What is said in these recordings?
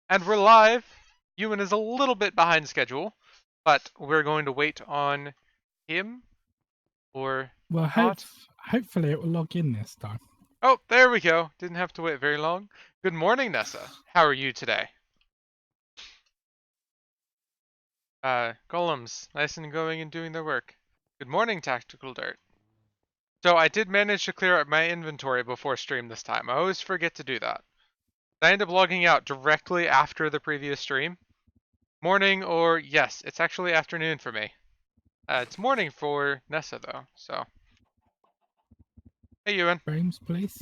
And we're live. Ewan is a little bit behind schedule, but we're going to wait on him or Well, not. hopefully it will log in this time. Oh, there we go. Didn't have to wait very long. Good morning, Nessa. How are you today? Golems, nice and going and doing their work. Good morning, Tactical Dirt. So I did manage to clear up my inventory before stream this time. I always forget to do that. I end up logging out directly after the previous stream. Morning, or yes, it's actually afternoon for me. It's morning for Nessa though, so. Hey Ewan. Frames, please.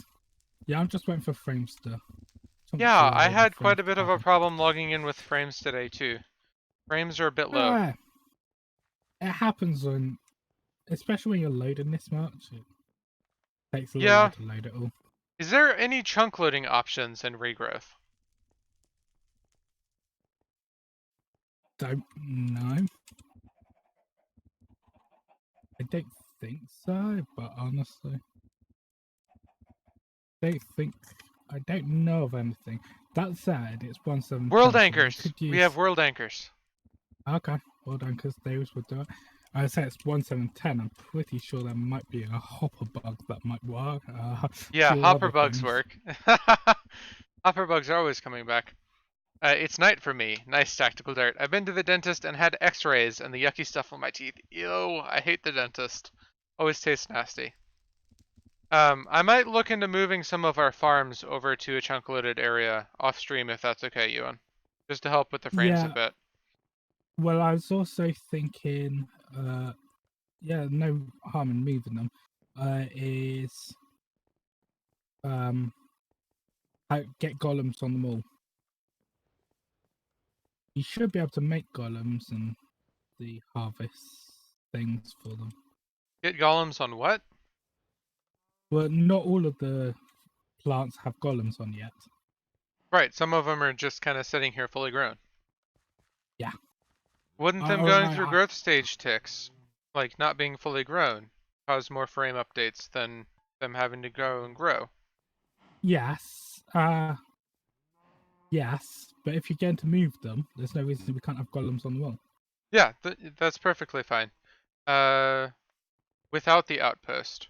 Yeah, I'm just waiting for frames to. Yeah, I had quite Frames a bit to of a happen. problem logging in with frames today too. Frames are a bit low. It happens when, especially when you're loading this much. It takes a little Yeah. while to load it all. Is there any chunk loading options in Regrowth? Don't know. I don't think so, but honestly, I don't know of anything. That said, it's 1.7.10. World So anchors. could use... We have world anchors. Okay, well done, because Davis would do it. I say it's 1.7.10. I'm pretty sure there might be a hopper bug that might work. Yeah, Few hopper other bugs things. work. Hopper bugs are always coming back. It's night for me. Nice Tactical Dirt. I've been to the dentist and had x-rays and the yucky stuff on my teeth. Ew, I hate the dentist. Always tastes nasty. I might look into moving some of our farms over to a chunk loaded area off stream if that's okay, Ewan. Just to help with the frames a Yeah, bit. well, I was also thinking, yeah, no harm in moving them. Get golems on them all. You should be able to make golems and the harvest things for them. Get golems on what? Well, not all of the plants have golems on yet. Right, some of them are just kind of sitting here fully grown. Yeah. Wouldn't them going through growth stage ticks, like not being fully grown, cause more frame updates than them having to grow and grow? Yes. Yes, but if you're going to move them, there's no reason we can't have golems on the wall. Yeah, that's perfectly fine. Without the outpost.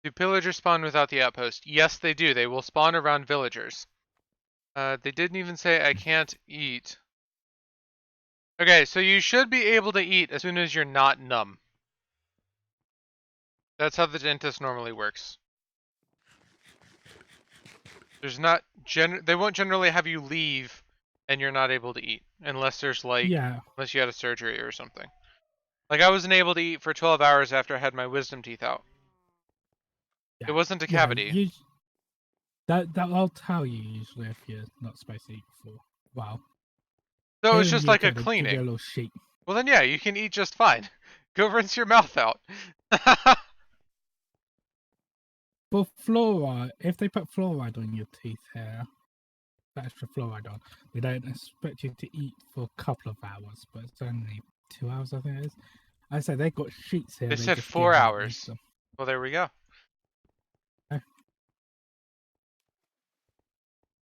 Do pillagers spawn without the outpost? Yes, they do. They will spawn around villagers. They didn't even say I can't eat. Okay, so you should be able to eat as soon as you're not numb. That's how the dentist normally works. There's not they won't generally have you leave and you're not able to eat unless there's like unless you had a surgery or something. Like I wasn't able to eat for 12 hours after I had my wisdom teeth out. Yeah. It wasn't a cavity. That'll tell you usually if you're not supposed to eat for a while. So it's just like a cleaning. A little sheet. Well then yeah, you can eat just fine. Go rinse your mouth out. But fluoride, if they put fluoride on your teeth here, extra fluoride on, they don't expect you to eat for a couple of hours, but it's only 2 hours, I think it is. I say they've got sheets here. They said 4 hours. Well, there we go.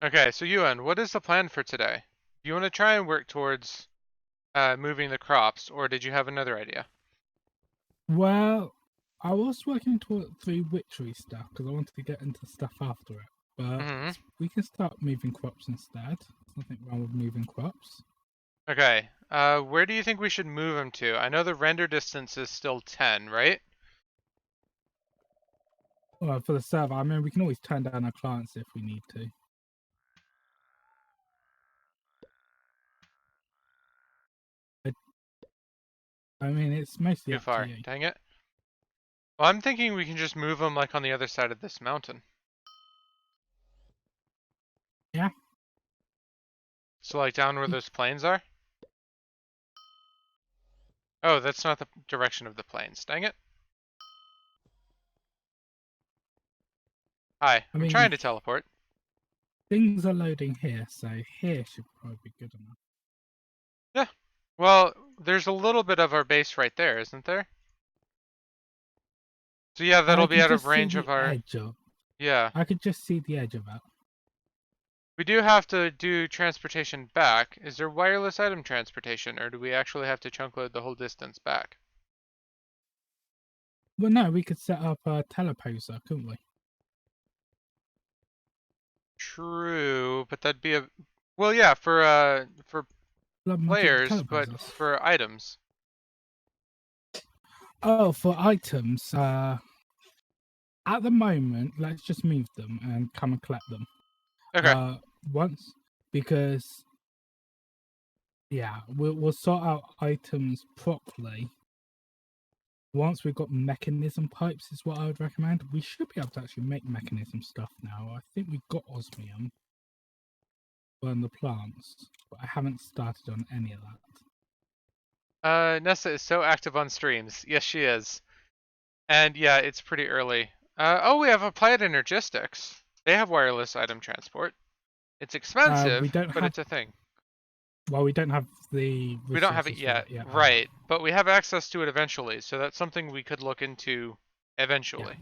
Okay, so Ewan, what is the plan for today? Do you want to try and work towards moving the crops, or did you have another idea? Well, I was working through witchery stuff because I wanted to get into stuff after it. But we can start moving crops instead. There's nothing wrong with moving crops. Okay, where do you think we should move them to? I know the render distance is still 10, right? Well, for the server, I mean, we can always turn down our clients if we need to. I mean, it's mostly Too far. Dang it. Well, I'm thinking we can just move them like on the other side of this mountain. Yeah. So like down where those plains are? Oh, that's not the direction of the plains. Dang it. Hi, I'm trying to teleport. Things are loading here, so here should probably be good enough. Yeah. Well, there's a little bit of our base right there, isn't there? So yeah, that'll be out of range of our... Edge of... Yeah. I could just see the edge of that. We do have to do transportation back. Is there wireless item transportation, or do we actually have to chunk load the whole distance back? Well, no, we could set up a teleposer, couldn't we? True, but that'd be a well, yeah, for Blood magic players, but teleposers. for items. Oh, for items, at the moment, let's just move them and come and collect them. Okay. Once, because yeah, we'll sort out items properly. Once we've got mechanism pipes, is what I would recommend. We should be able to actually make mechanism stuff now. I think we've got osmium on the plants, but I haven't started on any of that. Nessa is so active on streams. Yes, she is. And yeah, it's pretty early. Oh, we have Applied Energistics. They have wireless item transport. It's We expensive, don't but have. it's a thing. Well, we don't have the We don't have it resources for yet, that yet. right? But we have access to it eventually, so that's something we could look into eventually.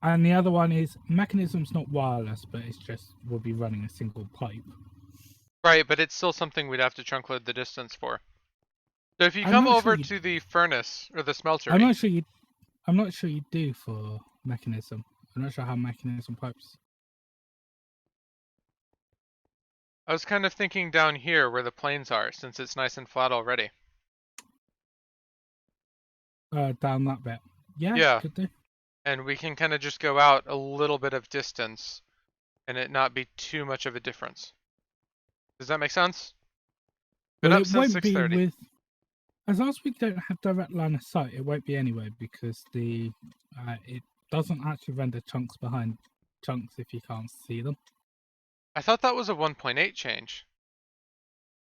Yeah. And the other one is mechanism's not wireless, but it's just we'll be running a single pipe. Right, but it's still something we'd have to chunk load the distance for. So if you I'm come not over sure to the furnace or the smeltery, I'm not sure you do for mechanism. I'm not sure how mechanism pipes. I was kind of thinking down here where the plains are, since it's nice and flat already. Down that bit. Yeah, Yeah, could do. and we can kind of just go out a little bit of distance and it not be too much of a difference. Does that make sense? Been Well, up it since won't be 6:30. with. As long as we don't have direct line of sight, it won't be anyway because it doesn't actually render chunks behind chunks if you can't see them. I thought that was a 1.8 change.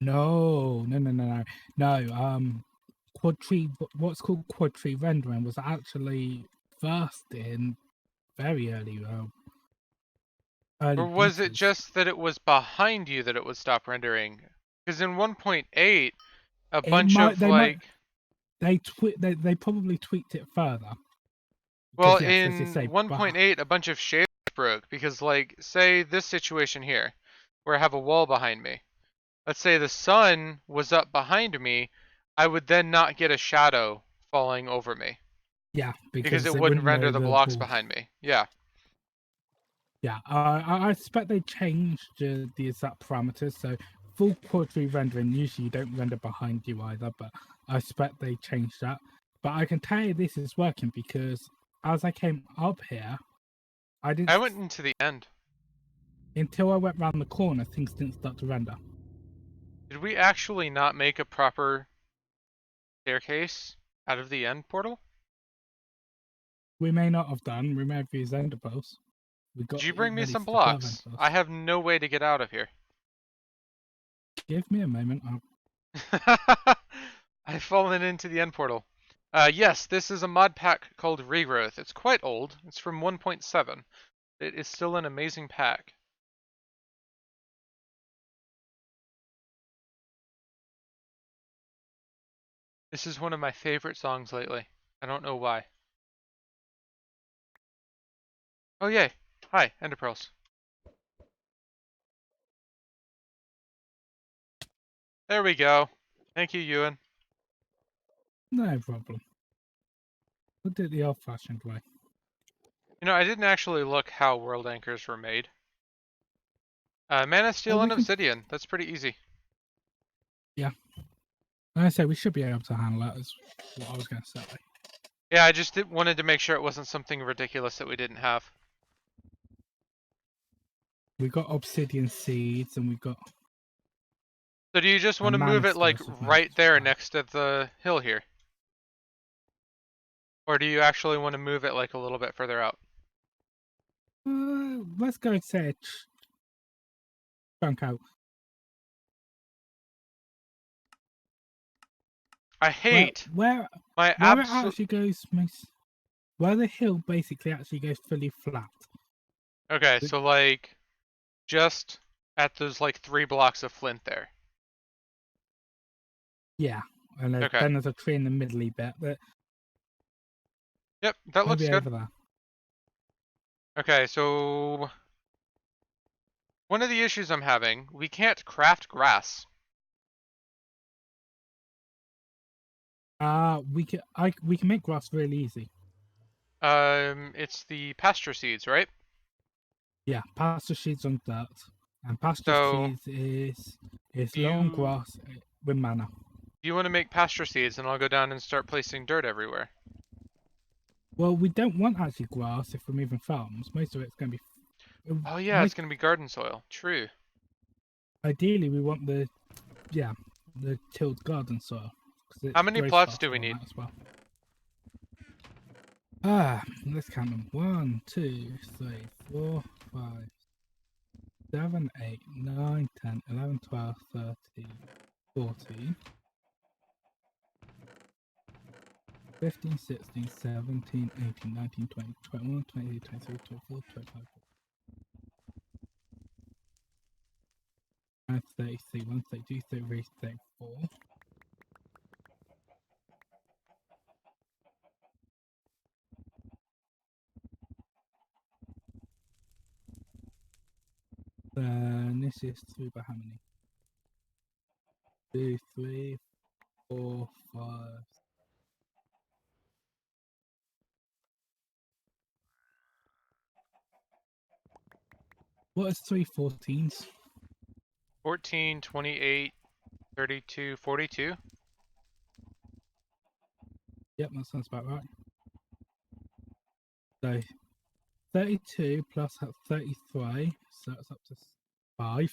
No. Quad tree. What's called quad tree rendering was actually first in very early Or was it betas. just that it was behind you that it would stop rendering? Because in 1.8, a It bunch might. of They might. like, They probably tweaked it further. well, Because yes, as you in say, 1.8, a bunch of shaders broke because like, say this situation here, where I have a wall behind me. Let's say the sun was up behind me, I would then not get a shadow falling over me yeah, because because it they wouldn't wouldn't render know the the blocks walls. behind me. Yeah. Yeah, I expect they changed the exact parameters. So full quad-tree rendering, usually you don't render behind you either, but I expect they changed that. But I can tell you this is working because as I came up here, I didn't I went into the end. until I went round the corner, things didn't start to render. Did we actually not make a proper staircase out of the end portal? We may not have done. We may have used ender pearls. We Did got you it bring me ready some for the glove ender blocks? I pearls. have no way to get out of here. Give me a moment. I've fallen into the end portal. Yes, this is a mod pack called Regrowth. It's quite old. It's from 1.7. It is still an amazing pack. This is one of my favorite songs lately. I don't know why. Oh yay. Hi, Ender Pearls. There we go. Thank you, Ewan. No problem. We'll do it the old-fashioned way. You know, I didn't actually look how world anchors were made. Mana, Oh, Steel, we and can. Obsidian. That's pretty easy. Yeah. Like I say, we should be able to handle that. Is what I was going to say. Yeah, I just wanted to make sure it wasn't something ridiculous that we didn't have. We got obsidian seeds, and we got So do you just a want to move it like Manister of right there magic. next to the hill here? Or do you actually want to move it like a little bit further out? Let's go say chunk out. I Where hate where my where it absolute... actually goes, where the hill basically actually goes fully flat. Okay, so like just at those like 3 blocks of flint there. Yeah, and Okay. then there's a tree in the middly bit, but Yep, that looks maybe good. over there. Okay, so One of the issues I'm having, we can't craft grass. We can make grass really easy. It's the pasture seeds, right? Yeah, pasture seeds on dirt, and pasture So seeds is do long you grass with mana. do you want to make pasture seeds, and I'll go down and start placing dirt everywhere? Well, we don't want actually grass if we're moving farms. Most of it's going to be Oh yeah, it's most. gonna be garden soil. True. Ideally, we want the tilled garden soil because How it many grows plots do faster we on need? that as well. Let's count them. 1, 2, 3, 4, 5, 7, 8, 9, 10, 11, 12, 13, 14, 15, 16, 17, 18, 19, 20, 21, 22, 23, 24, 25, 31, 32, 33, 34. Then this is 3 by how many? 2, 3, 4, 5. What is 3 14s? 14, 28, 32, 42. Yep, that sounds about right. So 32 plus that's 33, so that's up to 5.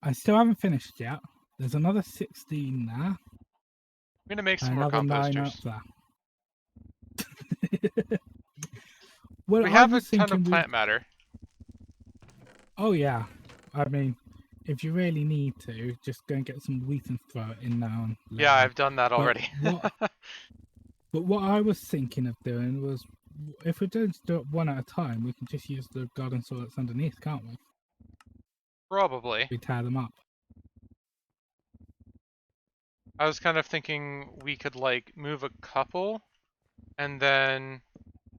I still haven't finished yet. There's another 16 there, I'm gonna make some and more another 9 up composters. there. Well, We I have a was ton of thinking we. plant matter. Oh, yeah. I mean, if you really need to, just go and get some wheat and throw it in now and let Yeah, it on. I've done that But already. what I was thinking of doing was, if we don't do it one at a time, we can just use the garden soil that's underneath, can't we? Probably. We tear them up. I was kind of thinking we could like move a couple, and then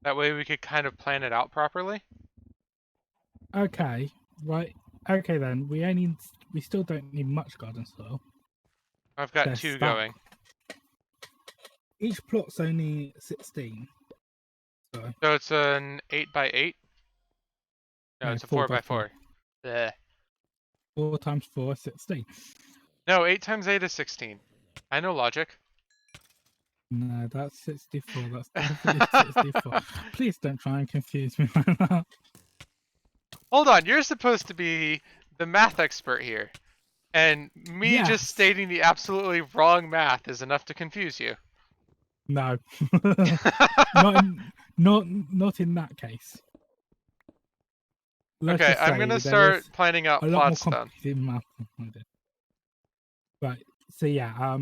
that way we could kind of plan it out properly. Okay, right. Okay then. We still don't need much garden soil. I've got They're 2 stuck. going. Each plot's only 16. So So it's an 8 by 8? No, no, it's a 4 4 by by 4. 4. Bleh. 4 times 4 is 16. No, 8 times 8 is 16. I know logic. No, that's 64. That's definitely 64. Please don't try and confuse me like that. Hold on, you're supposed to be the math expert here. And me just Yes. stating the absolutely wrong math is enough to confuse you. No. Not in that case. Let's Okay, just I'm say gonna there is start planning out a lot more plots then. complicated math than I did. Right. So yeah,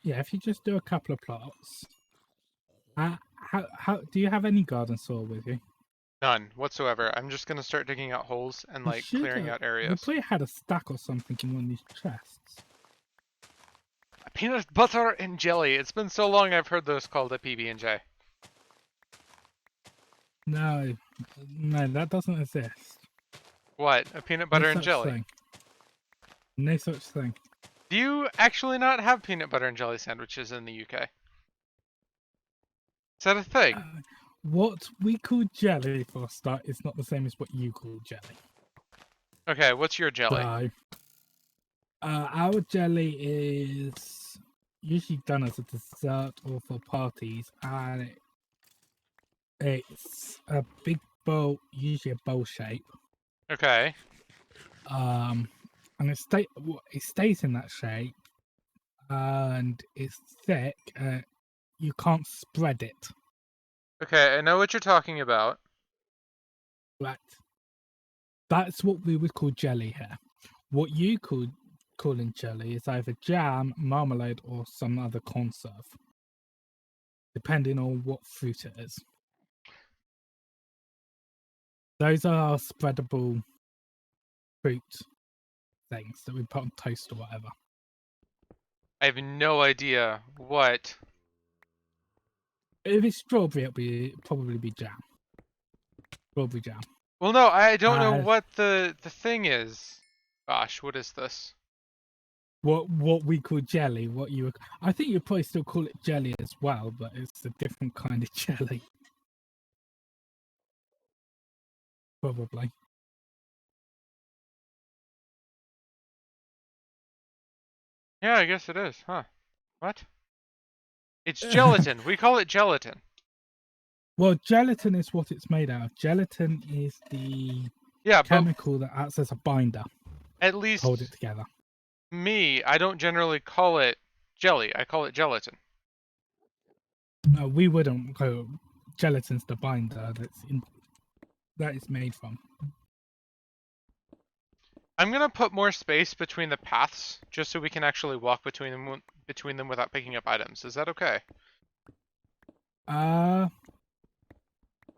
if you just do a couple of plots. How do you have any garden soil with you? None whatsoever. I'm just gonna start digging out holes and You like should. clearing out You areas. probably had a stack or something in one of these chests. Peanut butter and jelly. It's been so long I've heard those called a PB&J. No, no, that doesn't exist. What? A peanut No butter and such jelly? thing. No such thing. Do you actually not have peanut butter and jelly sandwiches in the UK? Is that a thing? What we call jelly for a start is not the same as what you call jelly. Okay, what's your jelly? So, our jelly is usually done as a dessert or for parties, and it's a big bowl, usually a bowl shape. Okay. And it stays in that shape, and it's thick. You can't spread it. Okay, I know what you're talking about. Right. That's what we would call jelly here. What you calling jelly is either jam, marmalade, or some other conserve, depending on what fruit it is. Those are spreadable fruit things that we put on toast or whatever. I have no idea what. If it's strawberry, it'll probably be jam. Strawberry jam. Well, no, I don't know As what the thing is. Gosh, what is this? what we call jelly, what you would, I think you'd probably still call it jelly as well, but it's a different kind of jelly, probably. Yeah, I guess it is, huh? What? It's gelatin. We call it gelatin. Well, gelatin is what it's made out of. Gelatin is the Yeah, but chemical that acts as a binder at to hold it least together. me, I don't generally call it jelly. I call it gelatin. No, we wouldn't go. Gelatin's the binder that it's made from. I'm gonna put more space between the paths just so we can actually walk between them without picking up items. Is that okay? Uh,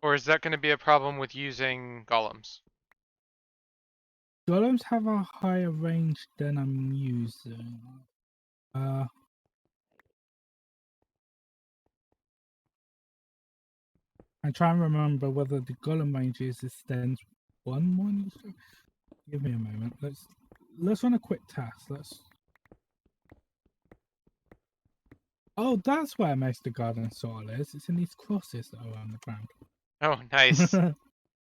Or is that going to be a problem with using golems? golems have a higher range than I'm using. Uh, I'm trying to remember whether the golem range extends one more. Give me a moment. Let's run a quick test. Let's. Oh, that's where most of the garden soil is. It's in these crosses that are on the Oh, nice. ground.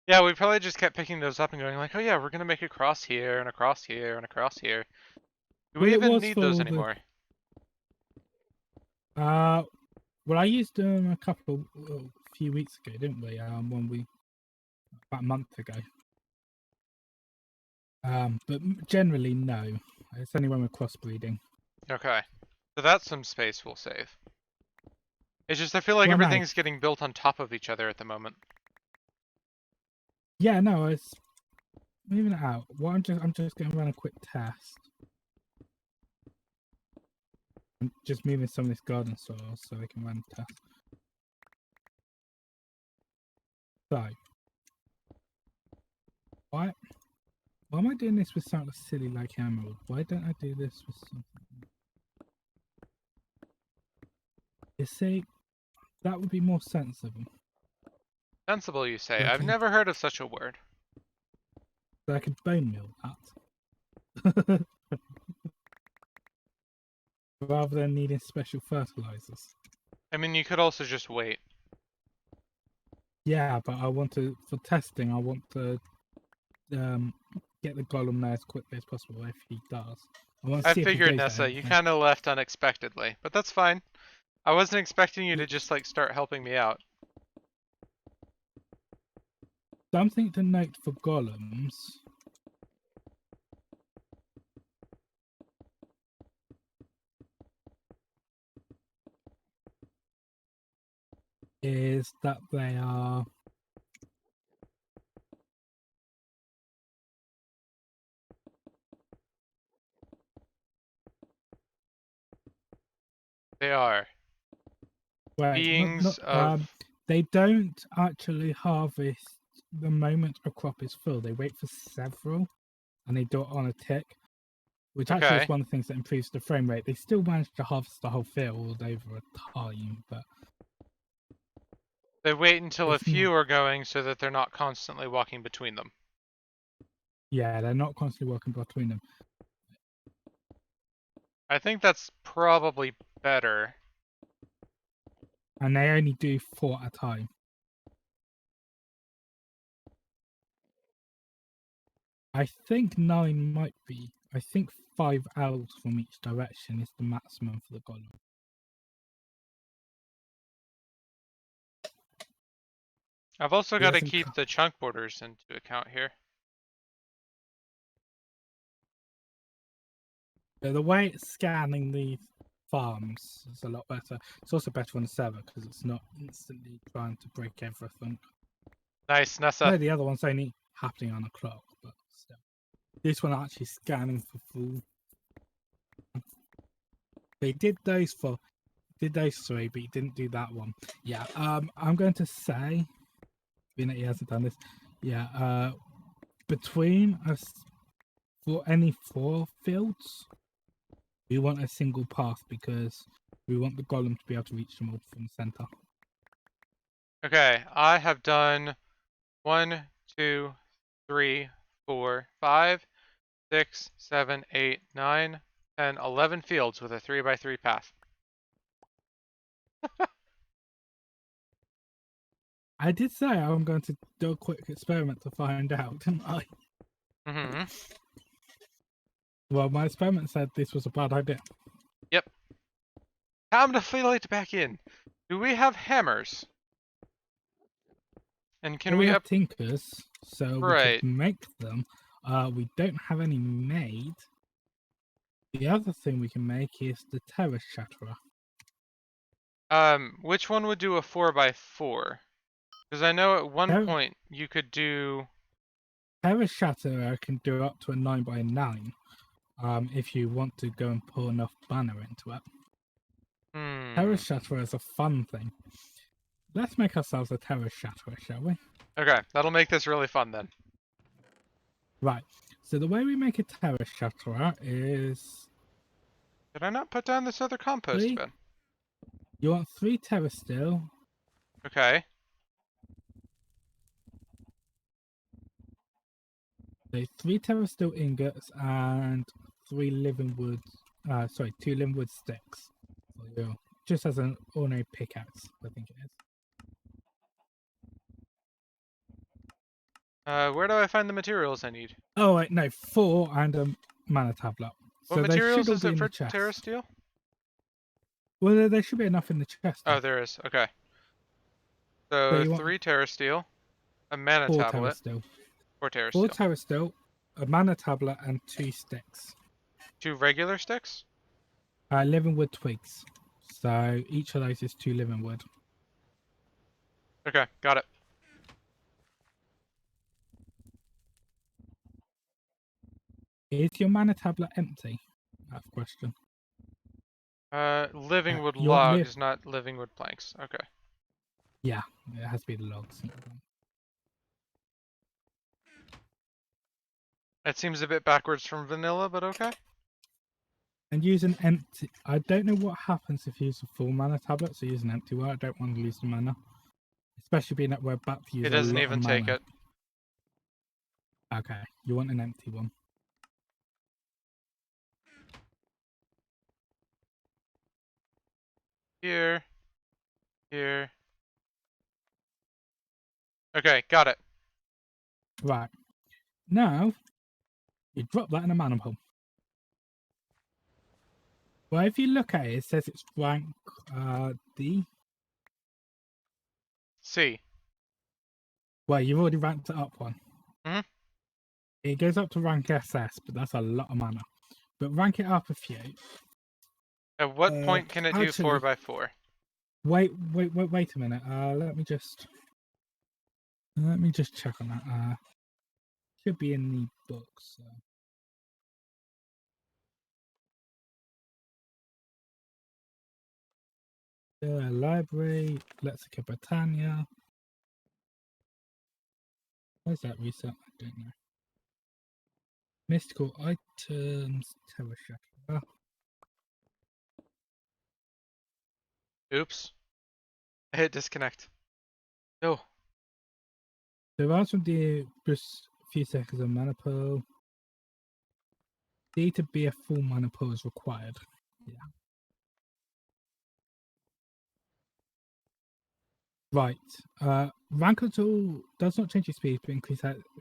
Yeah, we probably just kept picking those up and going like, oh yeah, we're going to make a cross here and a cross here and a cross here. Do we Well, it even was need those for the. anymore? Well, I used them a few weeks ago, didn't we? About a month ago. But generally, no. It's only when we're crossbreeding. Okay. So that's some space we'll save. It's just I feel like Well, no. everything's getting built on top of each other at the moment. Yeah, no. It's moving it out. What I'm just going to run a quick test. I'm just moving some of this garden soil so I can run a test. So, why am I doing this with something silly like emerald? Why don't I do this with something? You see, that would be more sensible. Sensible, you say. So I've never heard of such a word. I could bone meal that. Rather than needing special fertilizers. I mean, you could also just wait. Yeah, but for testing, I want to get the golem there as quickly as possible if he does. I want to I see if he figured, goes there. Nessa, you kind of left unexpectedly, but that's fine. I wasn't expecting you to just like start helping me out. Something to note for golems is that they are They are well, not beings of... they don't actually harvest the moment a crop is full. They wait for several, and they do it on a tick, which actually is Okay. one of the things that improves the frame rate. They still manage to harvest the whole field over a time, but They wait until a it's not. few are going so that they're not constantly walking between them. Yeah, they're not constantly working between them. I think that's probably better. And they only do 4 at a time. I think 9 might be. I think 5 elves from each direction is the maximum for the golem. I've also He got to doesn't keep cut. the chunk borders into account here. The way it's scanning the farms is a lot better. It's also better on the server because it's not instantly trying to break everything. Nice, No, Nessa. the other one's only happening on a clock, but still. This one actually scanning for full. They did those 3, but he didn't do that one. Yeah, I'm going to say, being that he hasn't done this, yeah, between us, for any 4 fields, we want a single path because we want the golem to be able to reach them all from the center. Okay, I have done 1, 2, 3, 4, 5, 6, 7, 8, 9, 10, 11 fields with a 3x3 path. I did say I'm going to do a quick experiment to find out, didn't I? Mm-hmm. Well, my experiment said this was a bad idea. Yep. Time to fill it back in. Do we have hammers? And can Well, we we have up... tinkers, so we could Right. make them. We don't have any made. The other thing we can make is the terrace shatterer. Which one would do a 4x4? Because I know at one Ter- point you could do... Terrace shatterer can do up to a 9x9. If you want to go and pull enough banner into it. Terrace shatterer is a fun thing. Let's make ourselves a terrace shatterer, shall we? Okay, that'll make this really fun then. Right. So the way we make a terrace shatterer is Did I not put down this other compost bin? you want 3 pterodactyl, Okay. so 3 pterodactyl ingots and 3 living wood. 2 living wood sticks. Just as an ordinary pickaxe, I think it is. Where do I find the materials I need? Oh wait, no, 4 and a mana tablet. What So they should materials all is be it in for the chest. TerraSteel? Well, there should be enough in the chest. Oh, there is. Okay. So 3 TerraSteel, a mana 4 tablet, pterodactyl. 4 4 TerraSteel. pterodactyl, a mana tablet, and 2 sticks. 2 regular sticks? Living wood twigs. So each of those is 2 living wood. Okay, got it. Is your mana tablet empty? That's a question. Living wood Your logs, not living wood planks. Okay. Yeah, it has to be the logs. That seems a bit backwards from vanilla, but okay. And use an empty. I don't know what happens if you use a full mana tablet, so use an empty one. I don't want to lose the mana. Especially being that we're about to use It a doesn't lot even of take mana. it. Okay, you want an empty one. Here. Here. Okay, got it. Right. Now, you drop that in a mana pool. Well, if you look at it, it says it's rank D. C. Well, you've already ranked it up one. Mm-hmm. It goes up to rank SS, but that's a lot of mana. But rank it up a few. At what point can it do actually, 4x4? Wait a minute. Let me just check on that. Should be in the books. So. Library, Lexica Britannia. Where's that reset? I don't know. Mystical items, Terra Shatter. Oops. I hit disconnect. No. So rather from the plus few seconds of mana pool. D to be a full mana pool is required. Yeah. Right. Rank tool does not change your speed, but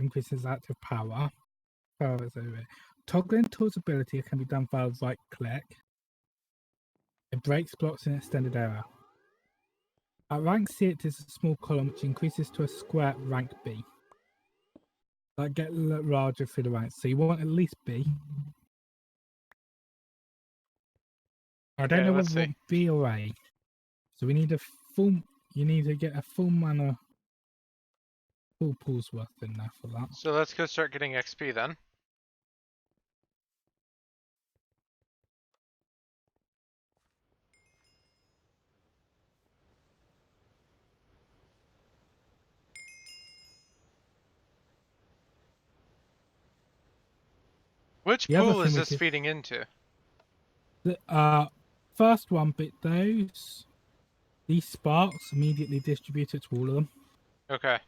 increases active power. Toggling tool's ability can be done via right click. It breaks blocks in extended area. At rank C, it is a small column which increases to a square at rank B. That get larger through the ranks. So you want at least B. I don't know whether you want B or A. So we need a full. You need to get a full mana, full pool's worth in there for that. So let's go start getting XP then. Which pool is this feeding into? The first one bit those. These sparks immediately distribute it to all of them. Okay.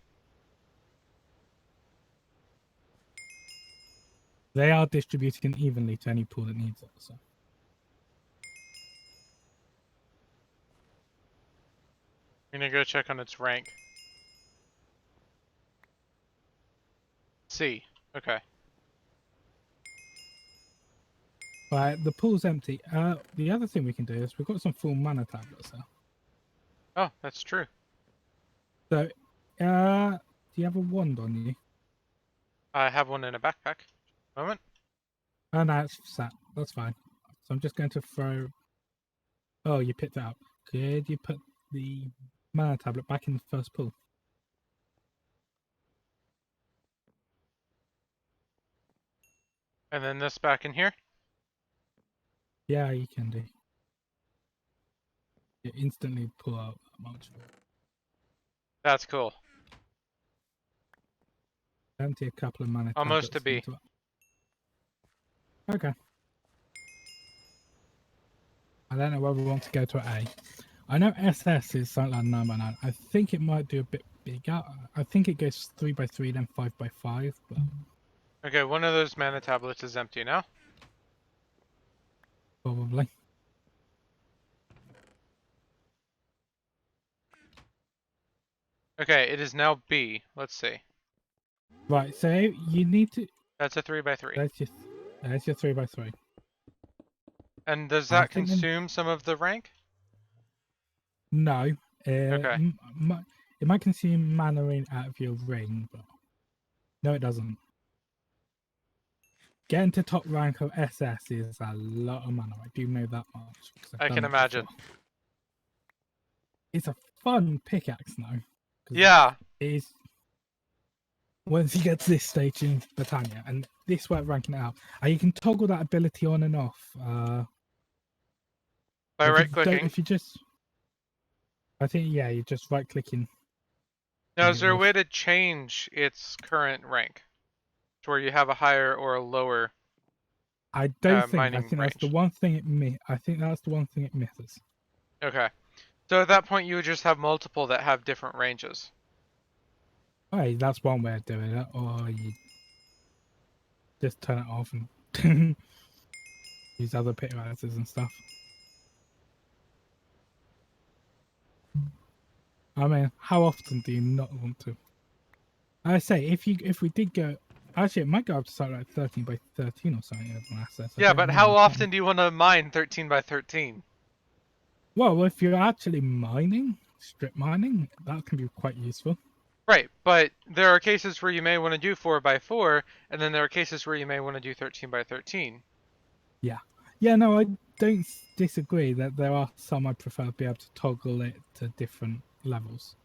They are distributing evenly to any pool that needs it. So I'm gonna go check on its rank. C. Okay. right, the pool's empty. The other thing we can do is we've got some full mana tablets there. Oh, that's true. So, do you have a wand on you? I have one in a backpack. Moment. Oh no, it's sat. That's fine. So I'm just going to throw. Oh, you picked it up. Could you put the mana tablet back in the first pool? And then this back in here. Yeah, you can do. You instantly pull out that much. That's cool. Empty a couple of mana Almost to tablets B. into it. Okay. I don't know whether we want to go to A. I know SS is something like 9x9. I think it might do a bit bigger. I think it goes 3x3, then 5x5, but Okay, one of those mana tablets is empty now. probably. Okay, it is now B. Let's see. Right, so you need to. That's a 3x3. There's your 3x3. And does I that think then. consume some of the rank? No. Okay. It might consume mana out of your ring, but no, it doesn't. Getting to top rank of SS is a lot of mana. I do know that much. I've I done can it imagine. before. It's a fun pickaxe now. Yeah. It is. Once you get to this stage in Britannia, and this way of ranking it up, you can toggle that ability on and off. By right clicking. If you just, I think you're just right clicking. Now, is there a way to change its current rank to where you have a higher or a lower I don't think. I mining think range? that's the one thing I think that's the one thing it misses. Okay. So at that point, you would just have multiple that have different ranges. Hey, that's one way of doing it, or you just turn it off and use other pickaxes and stuff. I mean, how often do you not want to? I say if we did go, actually, it might go up to something like 13x13 or something as an access. Yeah, but how often do you want to mine 13 by 13? Well, if you're actually mining, strip mining, that can be quite useful. Right, but there are cases where you may want to do 4 by 4, and then there are cases where you may want to do 13 by 13. Yeah, no, I don't disagree that there are some I prefer to be able to toggle it to different levels.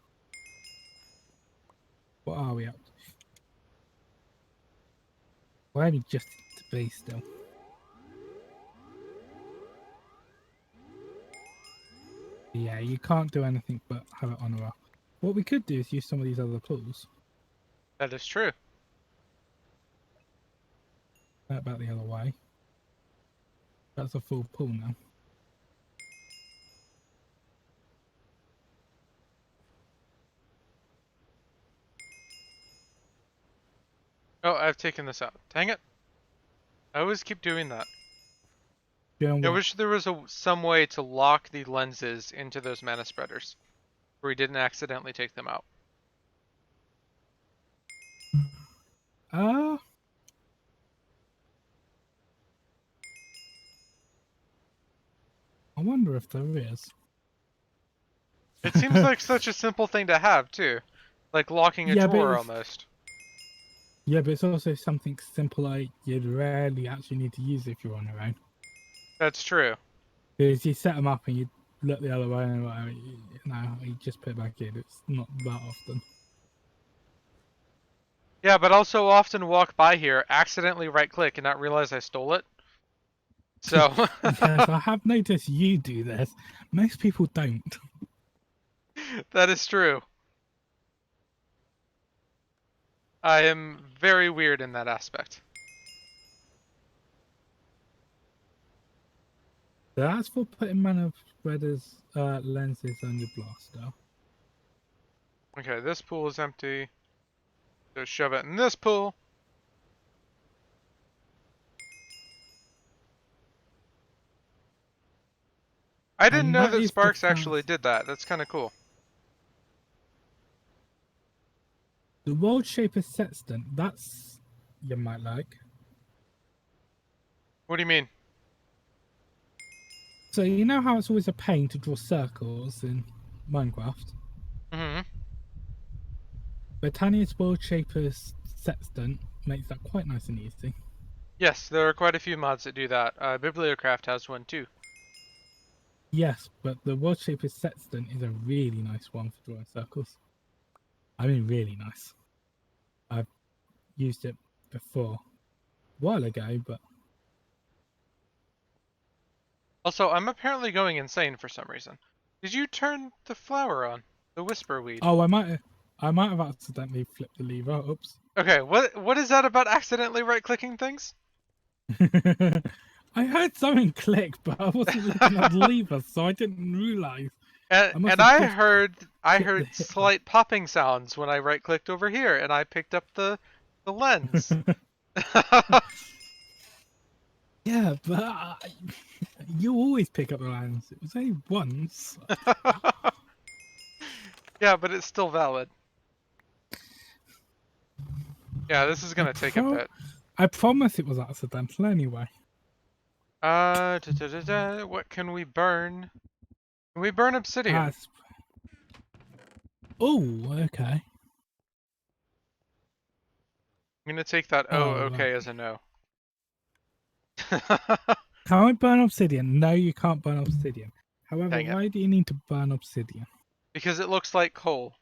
What are we up to? We're only just to B still. Yeah, you can't do anything but have it on or off. What we could do is use some of these other tools. That is true. What about the other way? That's a full pool now. Oh, I've taken this out. Dang it. I always keep doing that. Doing I what? wish there was some way to lock the lenses into those mana spreaders, where we didn't accidentally take them out. I wonder if there is. It seems like such a simple thing to have, too. Like locking a Yeah, but drawer, almost. it's also something simple like you'd rarely actually need to use if you're on your own. That's true. Because you set them up and you look the other way and you just put it back in. It's not that often. Yeah, but also often walk by here, accidentally right-click, and not realize I stole it. So... Yes, I have noticed you do this. Most people don't. That is true. I am very weird in that aspect. That's for putting mana spreaders lenses on your blaster. Okay, this pool is empty. Just shove it in this pool. I didn't And know that that is the Sparks actually fast. did that. That's kind of cool. The world shaper sextant, that's you might like. What do you mean? So you know how it's always a pain to draw circles in Minecraft? Mm-hmm. Britannia's world shaper's sextant makes that quite nice and easy. Yes, there are quite a few mods that do that. Bibliocraft has one too. Yes, but the world shaper's sextant is a really nice one for drawing circles. I mean, really nice. I've used it before, a while ago, but Also, I'm apparently going insane for some reason. Did you turn the flower on? The whisper weed. oh, I might have accidentally flipped the lever. Oops. Okay, what is that about accidentally right-clicking things? I heard something click, but I wasn't looking at the lever, so I didn't realize. And I must and have I just heard I clicked the heard hit button. slight popping sounds when I right-clicked over here, and I picked up the lens. Yeah, but you always pick up the lines. It was only once. Yeah, but it's still valid. Yeah, this is I gonna take a pro bit. I promise it was accidental anyway. What can we burn? Can we burn obsidian? As oh, okay. I'm gonna take that oh Oh, okay as a no. can I burn obsidian? No, you can't burn obsidian. However, Dang it. why do you need to burn obsidian? Because it looks like coal.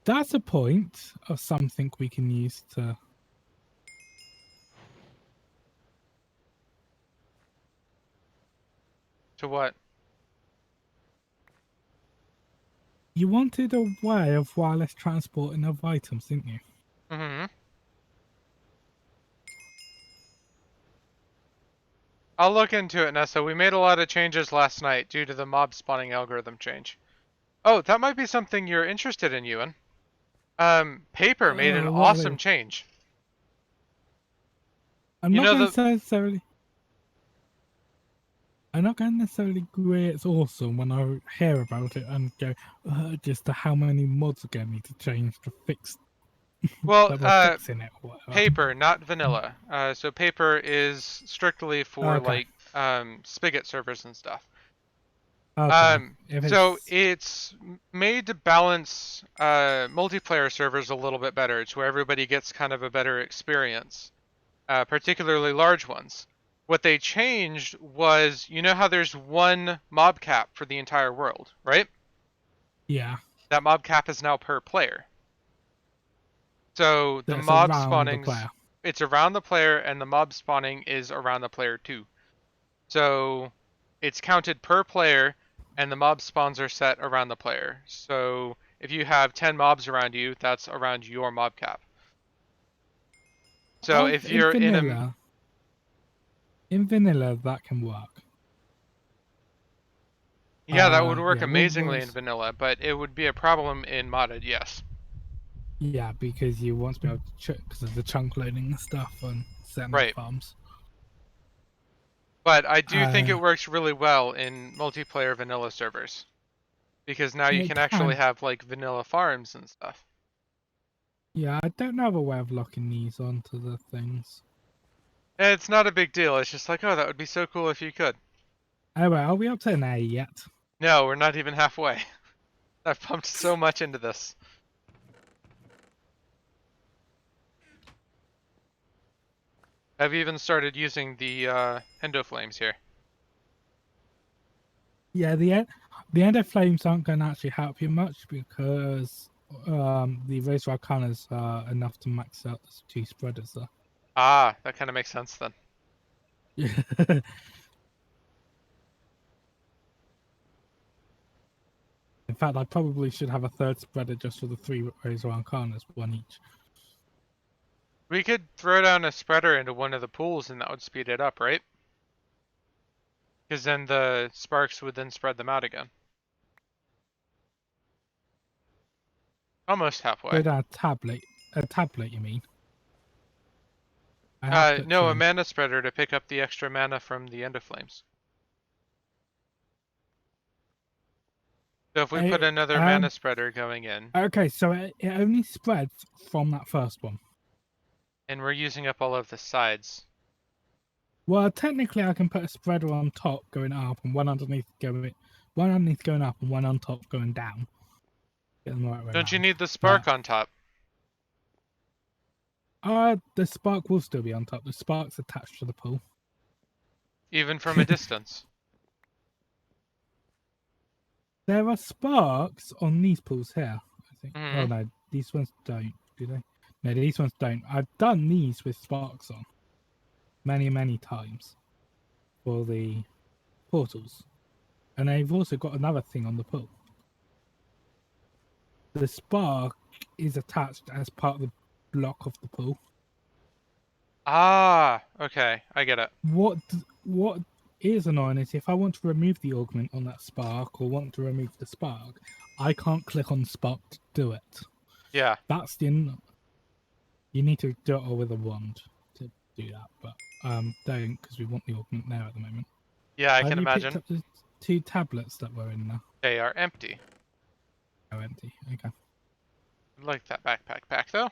That's a point of something we can use to. To what? You wanted a way of wireless transporting of items, didn't you? Mm-hmm. I'll look into it, Nessa. We made a lot of changes last night due to the mob spawning algorithm change. Oh, that might be something you're interested in, Ewan. Paper made an What are awesome they? change. I'm You not know going the to necessarily. I'm not going to necessarily agree it's awesome when I hear about it and go, just to how many mods are going to need to change to fix well, that we're fixing it or whatever. paper, not vanilla. So paper is strictly for Okay, like spigot servers and stuff. okay. If So it's it's made to balance multiplayer servers a little bit better, to where everybody gets kind of a better experience, particularly large ones. What they changed was, you know how there's one mob cap for the entire world, right? yeah, That mob cap is now per player. So the that's mob around the spawnings, player. it's around the player, and the mob spawning is around the player too. So it's counted per player, and the mob spawns are set around the player. So if you have 10 mobs around you, that's around your mob cap. So Of if you're in a, in vanilla that can work. yeah, that would work Yeah, what amazingly in was vanilla, but it would be a problem in modded, yes. yeah because you want to be able to check because of the chunk loading and stuff on certain of the Right. farms. But I do think it Uh, works really well in multiplayer vanilla servers, because now you it can actually can. have like vanilla farms and stuff. Yeah, I don't know of a way of locking these onto the things. And it's not a big deal. It's just like, oh, that would be so cool if you could. Oh well, are we up to an A yet? No, we're not even halfway. I've pumped so much into this. I've even started using the endo flames here. Yeah, the ender flames aren't going to actually help you much because the razor arcanas are enough to max out the two spreaders there. Ah, that kind of makes sense then. Yeah. In fact, I probably should have a third spreader just for the three razor arcanas, one each. We could throw down a spreader into one of the pools and that would speed it up, right? Because then the sparks would then spread them out again. Almost Throw halfway. down a tablet. A tablet, you mean? I have put No, two a in. mana spreader to pick up the extra mana from the End of Flames. So if we put Eh, another mana spreader going in, okay, so it only spreads from that first one. and we're using up all of the sides. Well, technically, I can put a spreader on top going up and one underneath going up and one on top going down. Get them the right way Don't you around. need the But spark on top? the spark will still be on top. The spark's attached to the pool. Even from a distance? There are sparks on these pools here, I think. Oh Mm-hmm. no, these ones don't, do they? No, these ones don't. I've done these with sparks on many, many times for the portals. And they've also got another thing on the pool. The spark is attached as part of the block of the pool. Ah, okay, I get it. What is annoying is if I want to remove the augment on that spark or want to remove the spark, I can't click on spark to do it. Yeah, That's the you need to do it all with a wand to do that, but don't because we want the augment there at the moment. yeah, I Have can you picked imagine. up the 2 tablets that were in there? They are empty. Oh, empty. Okay. I like that backpack pack though.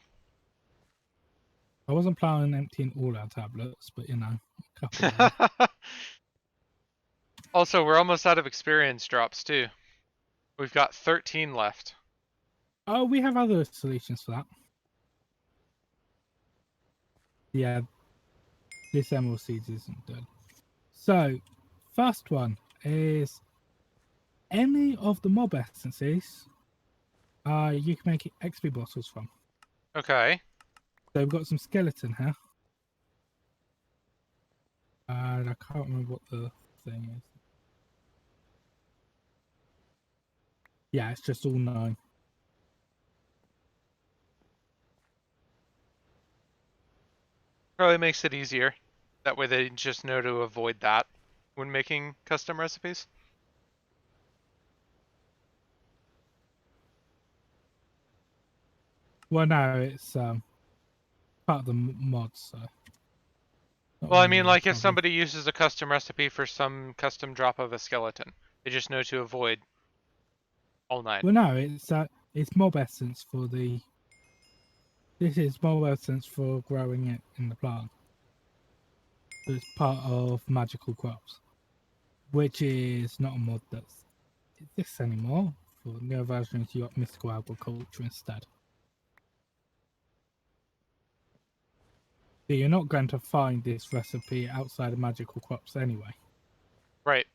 I wasn't planning on emptying all our tablets, but you know, a couple of them. Also, we're almost out of experience drops too. We've got 13 left. Oh, we have other solutions for that. Yeah, this emerald seeds isn't done. So, first one is any of the mob essences you can make XP bottles from. Okay. So we've got some skeleton here. And I can't remember what the thing is. Yeah, it's just all 9. Probably makes it easier. That way they just know to avoid that when making custom recipes. Well, no, it's part of the mods, so not Well, I really mean, a like if trouble. somebody uses a custom recipe for some custom drop of a skeleton, they just know to avoid all 9. Well, no, it's mob essence for the. This is mob essence for growing it in the plant. So it's part of magical crops, which is not a mod that's this anymore. For newer versions, you got mystical agriculture instead. So you're not going to find this recipe outside of magical crops anyway. Right.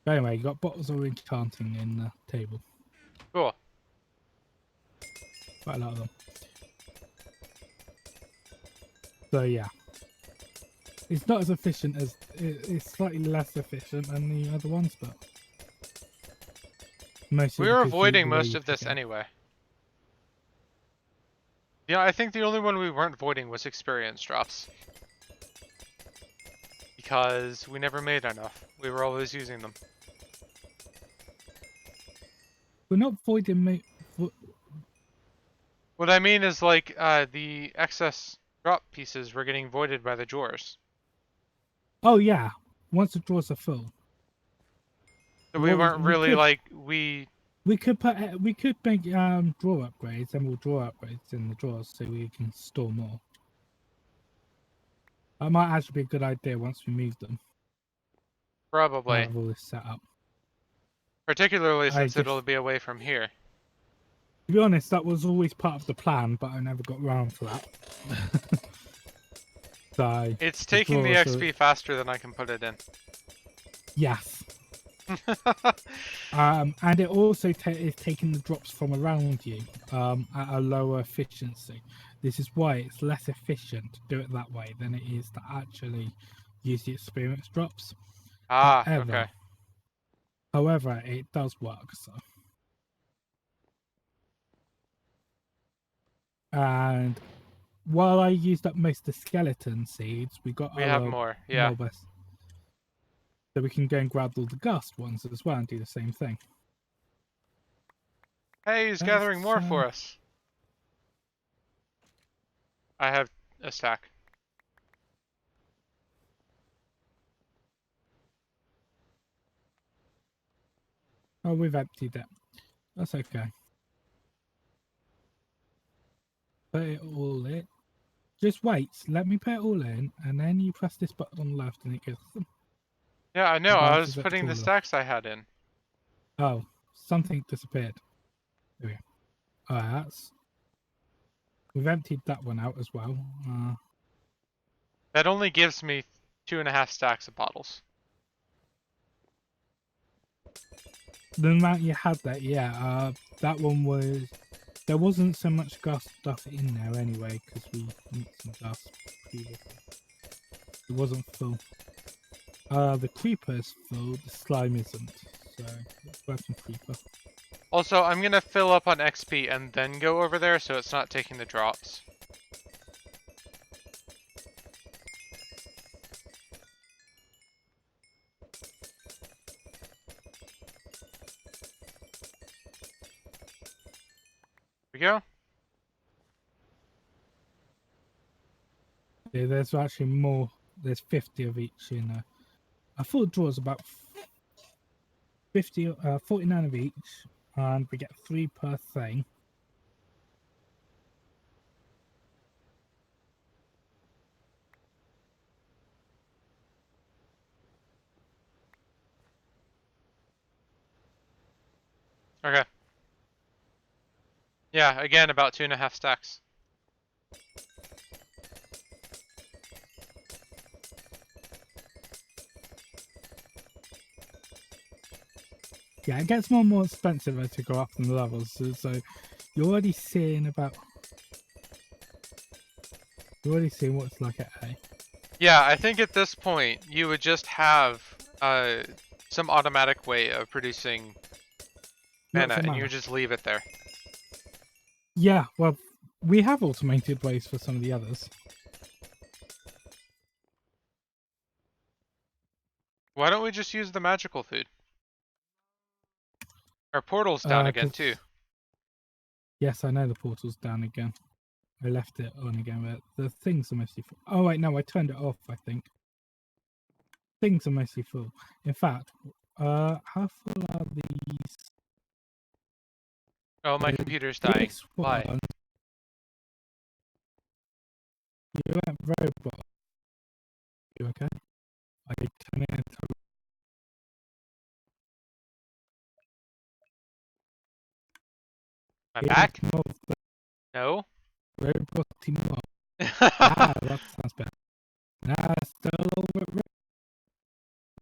But anyway, you got bottles of enchanting in the table. Cool. Quite a lot of them. So yeah, it's not as efficient as it's slightly less efficient than the other ones, but mostly We were because avoiding the way most you of pick this it up. anyway. Yeah, I think the only one we weren't avoiding was experience drops. Because we never made enough. We were always using them. We're not voiding. What I mean is like the excess drop pieces were getting voided by the drawers. Oh yeah, once the drawers are full. So we weren't We really could like we could make drawer upgrades, emerald drawer upgrades in the drawers so we can store more. That might actually be a good idea once we move them. probably. Have all this set up. Particularly I since just, it'll be away from here. to be honest, that was always part of the plan, but I never got around to that. So It's the taking the drawers are, XP faster than I can put it in. yes. And it also is taking the drops from around you at a lower efficiency. This is why it's less efficient to do it that way than it is to actually use the experience drops. Ah, okay. However, it does work. So, and while I used up most of the skeleton seeds, we got We have other more, yeah. mobus, so we can go and grab all the gust ones as well and do the same thing. Hey, he's Let's, gathering more for us. I have a stack. Oh, we've emptied it. That's okay. Put it all in. Just wait. Let me put it all in, and then you press this button on the left, and it goes. Yeah, I know. I was Bounces it putting to the the left. stacks I had in. Oh, something disappeared. There we go. Alright, that's. We've emptied that one out as well. That only gives me 2.5 stacks of bottles. The amount you had there, yeah. That one was. There wasn't so much gas stuff in there anyway, because we mixed some gas previously. It wasn't full. The creeper's full, the slime isn't. So let's grab some creeper. Also, I'm gonna fill up on XP and then go over there so it's not taking the drops. Here we go. Yeah, there's actually more. There's 50 of each in there. I thought it draws about 49 of each, and we get 3 per thing. Okay. Yeah, again, about 2.5 stacks. Yeah, it gets more and more expensive as you go up in the levels. So you're already seeing about. You're already seeing what it's like at A. Yeah, I think at this point you would just have some automatic way of producing mana, Lots of and you mana. would just leave it there. Yeah, well, we have automated ways for some of the others. Why don't we just use the magical food? Our portal's down again too. Yes, I know the portal's down again. I left it on again, but the things are mostly full. Oh wait, no, I turned it off, I think. Things are mostly full. In fact, how full are these? Oh, my computer's dying. This Why? one, you went very bottom. You okay? I did turn it into My a back? mob, No. very bottom mob. Ah, that sounds better. Nah, still a little bit red.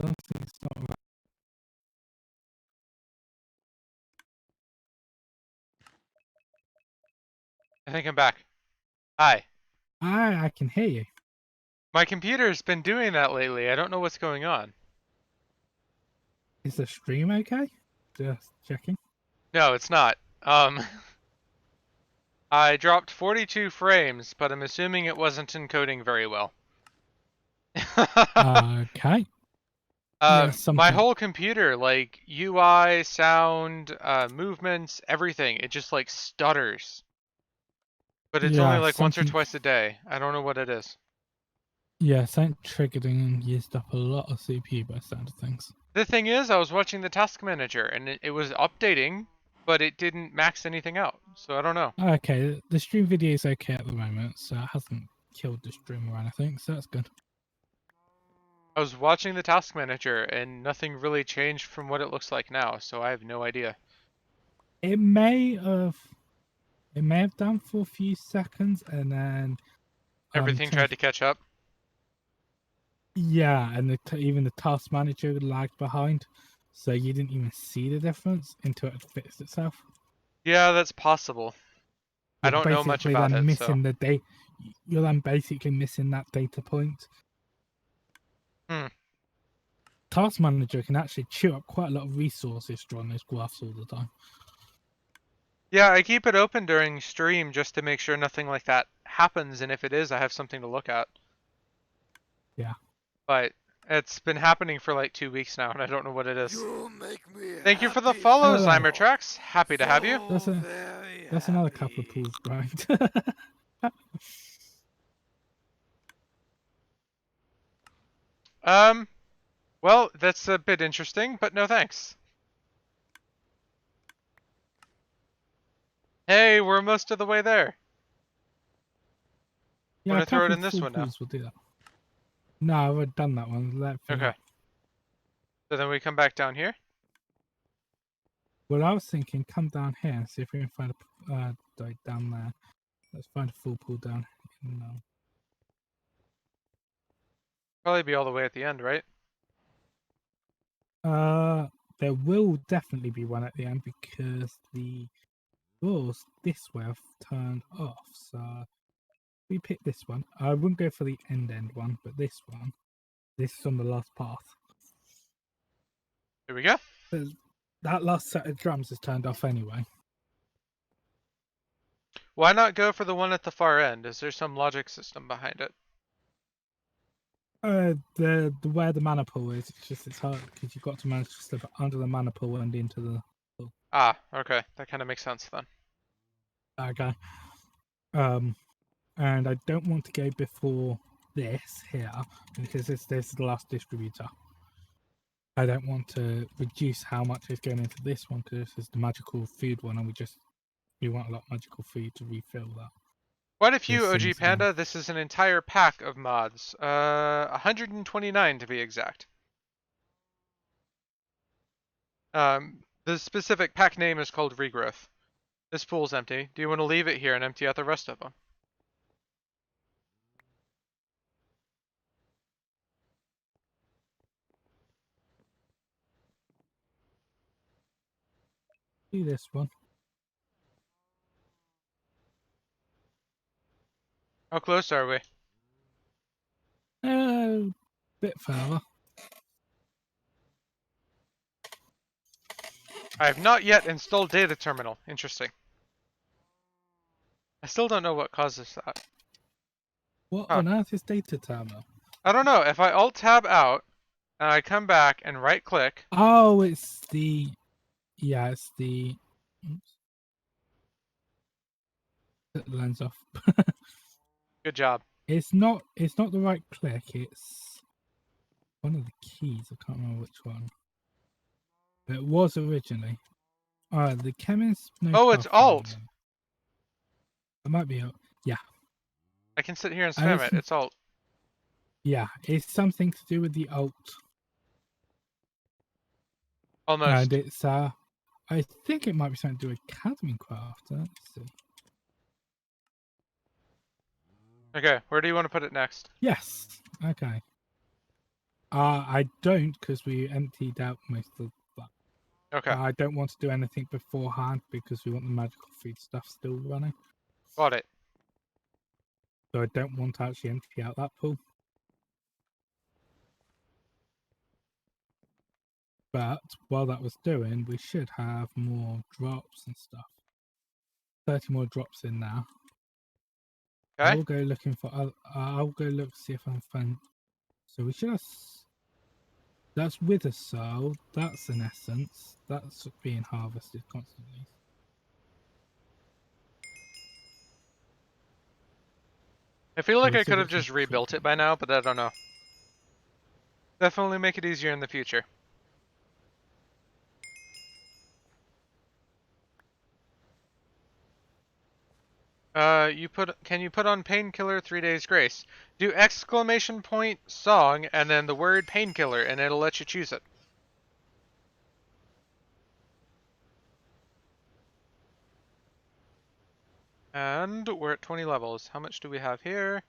I don't think it's not right. I think I'm back. Hi. Ah, I can hear you. My computer's been doing that lately. I don't know what's going on. Is the stream okay? Just checking. No, it's not. I dropped 42 frames, but I'm assuming it wasn't encoding very well. Okay. Yeah, My something. whole computer, like UI, sound, movements, everything, it just like stutters. But it's only Yeah, like once or something. twice a day. I don't know what it is. Yeah, something triggered and used up a lot of CPU by the sound of things. The thing is, I was watching the task manager and it was updating, but it didn't max anything out. So I don't know. Okay, the stream video is okay at the moment, so it hasn't killed the stream or anything, so that's good. I was watching the task manager and nothing really changed from what it looks like now, so I have no idea. It may have, it may have done for a few seconds and then Everything tried to catch up. yeah, and even the task manager lagged behind, so you didn't even see the difference until it fixed itself. Yeah, that's possible. I You're don't know much basically about then it, so. missing the data. You're then basically missing that data point. Hmm. Task manager can actually chew up quite a lot of resources drawing those graphs all the time. Yeah, I keep it open during stream just to make sure nothing like that happens, and if it is, I have something to look at. Yeah. But it's been happening for like 2 weeks now, and I don't know what it is. You make me Thank you for the happy. follow, Oh, Zymertrax. Happy to have you. That's another couple of pools grind. Well, that's a bit interesting, but no thanks. Hey, we're most of the way there. Yeah, Want a to throw it couple in of this full one now? pools will do that. No, I've already done that one. Let fill Okay. up. So then we come back down here. Well, I was thinking, come down here and see if we can find a like down there. Let's find a full pool down. No. Probably be all the way at the end, right? There will definitely be one at the end because the doors this way have turned off. So we pick this one. I wouldn't go for the end one, but this one. This is on the last path. Here we go. That last set of drums is turned off anyway. Why not go for the one at the far end? Is there some logic system behind it? The where the mana pool is, it's hard because you've got to manage to slip under the mana pool and into the pool. Ah, okay. That kind of makes sense then. Okay. And I don't want to go before this here because this is the last distributor. I don't want to reduce how much is going into this one because this is the magical food one, and we want a lot of magical food to refill that. Quite a few Those OG things down. Panda. This is an entire pack of mods. 129 to be exact. The specific pack name is called Regrowth. This pool's empty. Do you want to leave it here and empty out the rest of them? Do this one. How close are we? Bit further. I have not yet installed data terminal. Interesting. I still don't know what causes that. What Huh. on earth is data terminal? I don't know. If I alt tab out and I come back and right click. Oh, it's the. Yeah, it's the. Oops. Set the lens off. Good job. It's not the right click. It's one of the keys. I can't remember which one. It was originally. The chemist. No Oh, it's alt. It might be. Yeah. I can sit here and spam it. It's alt. Yeah, it's something to do with the alt. Almost. And it's I think it might be something to do with cadmium craft. Let's see. Okay, where do you want to put it next? Yes. Okay. I don't because we emptied out most of that. Okay. I don't want to do anything beforehand because we want the magical food stuff still running. Got it. So I don't want to actually empty out that pool. But while that was doing, we should have more drops and stuff. 30 more drops in now. Okay. I'll go looking for. I'll go look to see if I can find. So we should have. That's with a soul. That's an essence. That's being harvested constantly. I feel like We I still could have got some just rebuilt it by now, but I don't know. Definitely make it easier in the future. Can you put on painkiller 3 days grace? Do exclamation point song and then the word painkiller and it'll let you choose it. And we're at 20 levels. How much do we have here?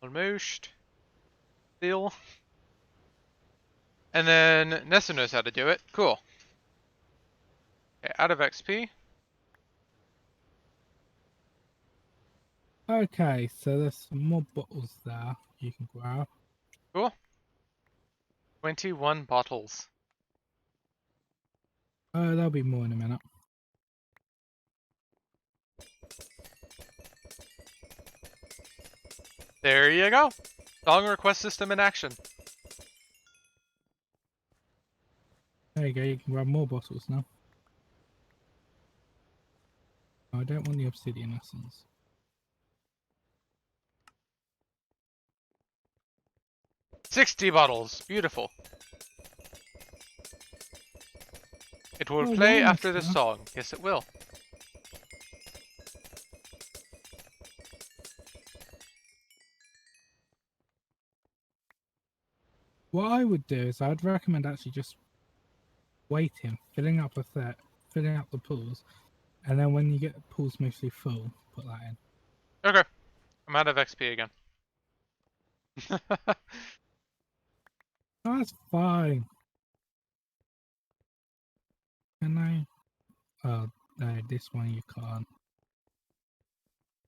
Almost. Still. And then Nessa knows how to do it. Cool. Okay, out of XP. Okay, so there's some more bottles there you can grab. Cool. 21 bottles. There'll be more in a minute. There you go. Song request system in action. There you go, you can grab more bottles now. Oh, I don't want the obsidian essence. $60 bottles. Beautiful. It will Oh, play why, after this mister? song. Yes, it will. What I would do is I'd recommend actually just waiting, filling up the pools, and then when you get the pools mostly full, put that in. Okay, I'm out of XP again. Oh, that's fine. Can I? Oh, no, this one you can't.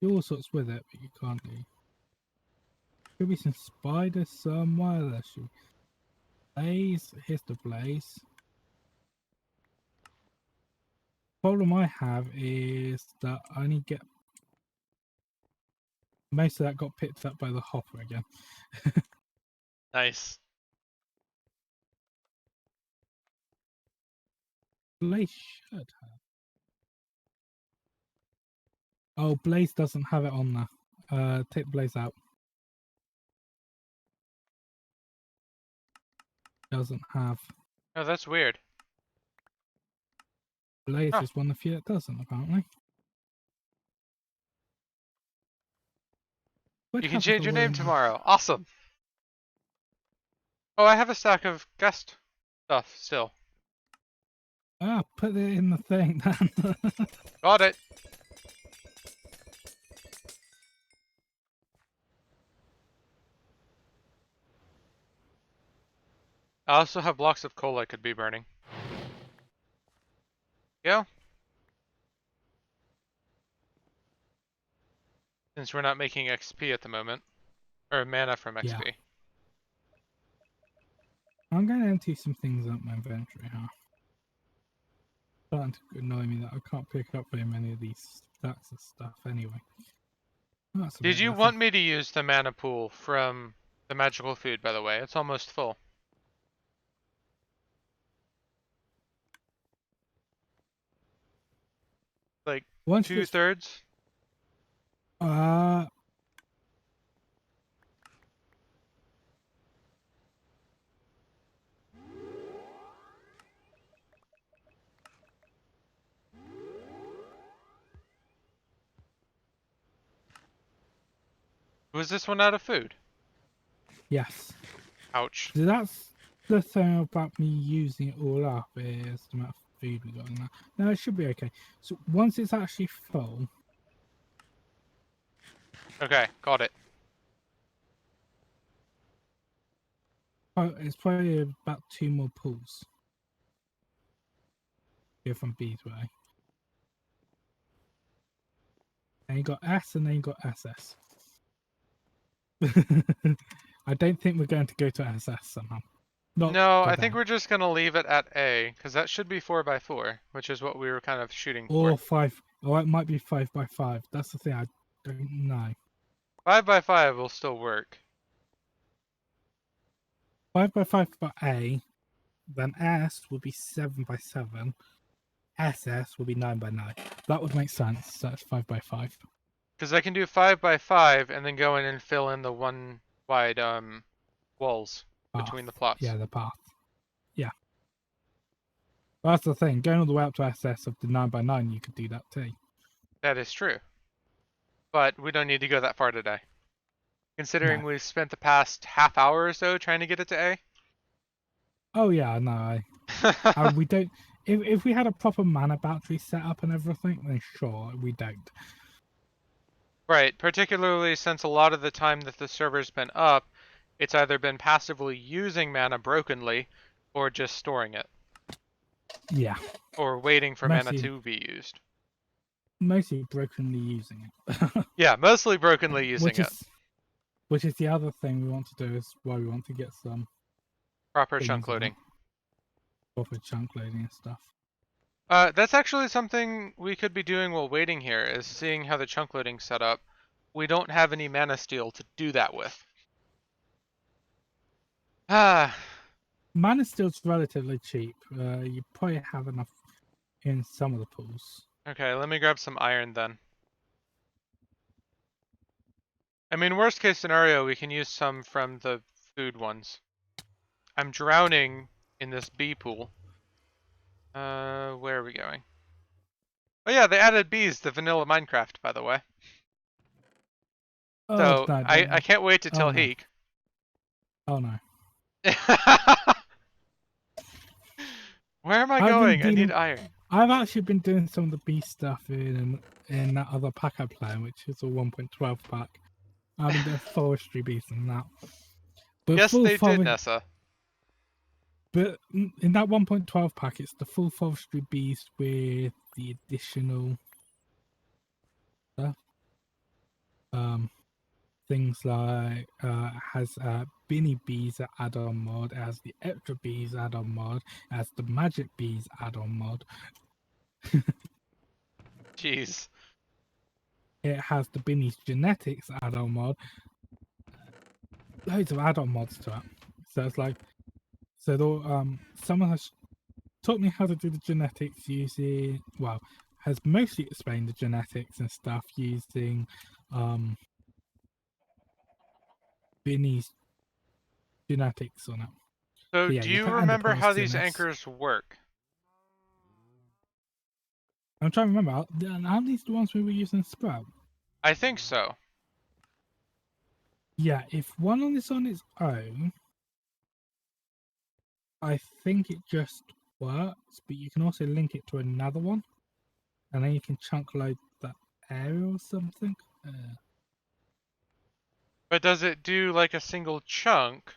Do all sorts with it, but you can't do. Could be some spiders somewhere. There should. Blaze. Here's the blaze. Problem I have is that I only get most of that got picked up by the hopper again. Nice. Blaze should have. Oh, Blaze doesn't have it on there. Take the Blaze out. Doesn't have. Oh, that's weird. Blaze Huh. is one of the few that doesn't, apparently. What You can happens change to your name William? tomorrow. Awesome. Oh, I have a stack of guest stuff still. Ah, put it in the thing then. Got it. I also have blocks of coal I could be burning. Yeah. Since we're not making XP at the moment. Or mana from Yeah. XP. I'm going to empty some things out my inventory, huh? Starting to annoy me that I can't pick up very many of these stacks of stuff anyway. Oh, that's a Did bit you better. want me to use the mana pool from the magical food, by the way? It's almost full. Like Once it's 2/3? uh Was this one out of food? yes. Ouch. So that's the thing about me using it all up is the amount of food we got in that. No, it should be okay. So once it's actually full, Okay, got it. it's probably about 2 more pools. Go from B's way. And you got S and then you got SS. I don't think we're going to go to SS somehow. Not No, go I think down. we're just gonna leave it at A, because that should be 4x4, which is what we were kind of shooting for. Or 5. Or it might be 5 by 5. That's the thing I don't know. 5x5 will still work. 5 by 5 for A. Then S would be 7 by 7. SS would be 9 by 9. That would make sense. So that's 5 by 5. Because I can do 5x5 and then go in and fill in the one wide walls Path. between the plots. Yeah, the path. Yeah. That's the thing. Going all the way up to SS of the 9 by 9, you could do that too. That is true. But we don't need to go that far today. Considering No. we've spent the past half hour or so trying to get it to A. Oh yeah, no. We don't. If we had a proper mana battery set up and everything, then sure, we don't. Right, particularly since a lot of the time that the server's been up, it's either been passively using mana brokenly, or just storing it. Yeah. Or waiting for Mostly, mana to be used. Mostly brokenly using it. Yeah, mostly brokenly using it. Which is the other thing we want to do, is why we want to get some Proper chunk loading. Proper chunk loading and stuff. That's actually something we could be doing while waiting here, is seeing how the chunk loading's set up. We don't have any mana steel to do that with. Mana steel's relatively cheap. You probably have enough in some of the pools. Okay, let me grab some iron then. I mean, worst case scenario, we can use some from the food ones. I'm drowning in this bee pool. Where are we going? Oh yeah, they added bees to vanilla Minecraft, by the way. Oh, So no, I can't wait to tell no. Heek. Oh no. Where am I I've been going? I need dealing. iron. I've actually been doing some of the beast stuff in that other pack I play, which is a 1.12 pack. I've been doing forestry beast and that. But Yes, full they did, forest. Nessa. But in that 1.12 pack, it's the full forestry beast with the additional stuff. Things like has Binny Bees add-on mod, it has the Extra Bees add-on mod, it has the Magic Bees add-on mod, Jeez. it has the Binny's Genetics add-on mod, loads of add-on mods to it. So it's like, someone has taught me how to do the genetics using, well, has mostly explained the genetics and stuff using Binny's Genetics on it. So, So yeah, do you you put remember how endoparasite in these this. anchors work? I'm trying to remember, are these the ones we were using Sprout? I think so. Yeah, if one is on its own, I think it just works, but you can also link it to another one, and then you can chunk load that area or something. But does it do like a single chunk?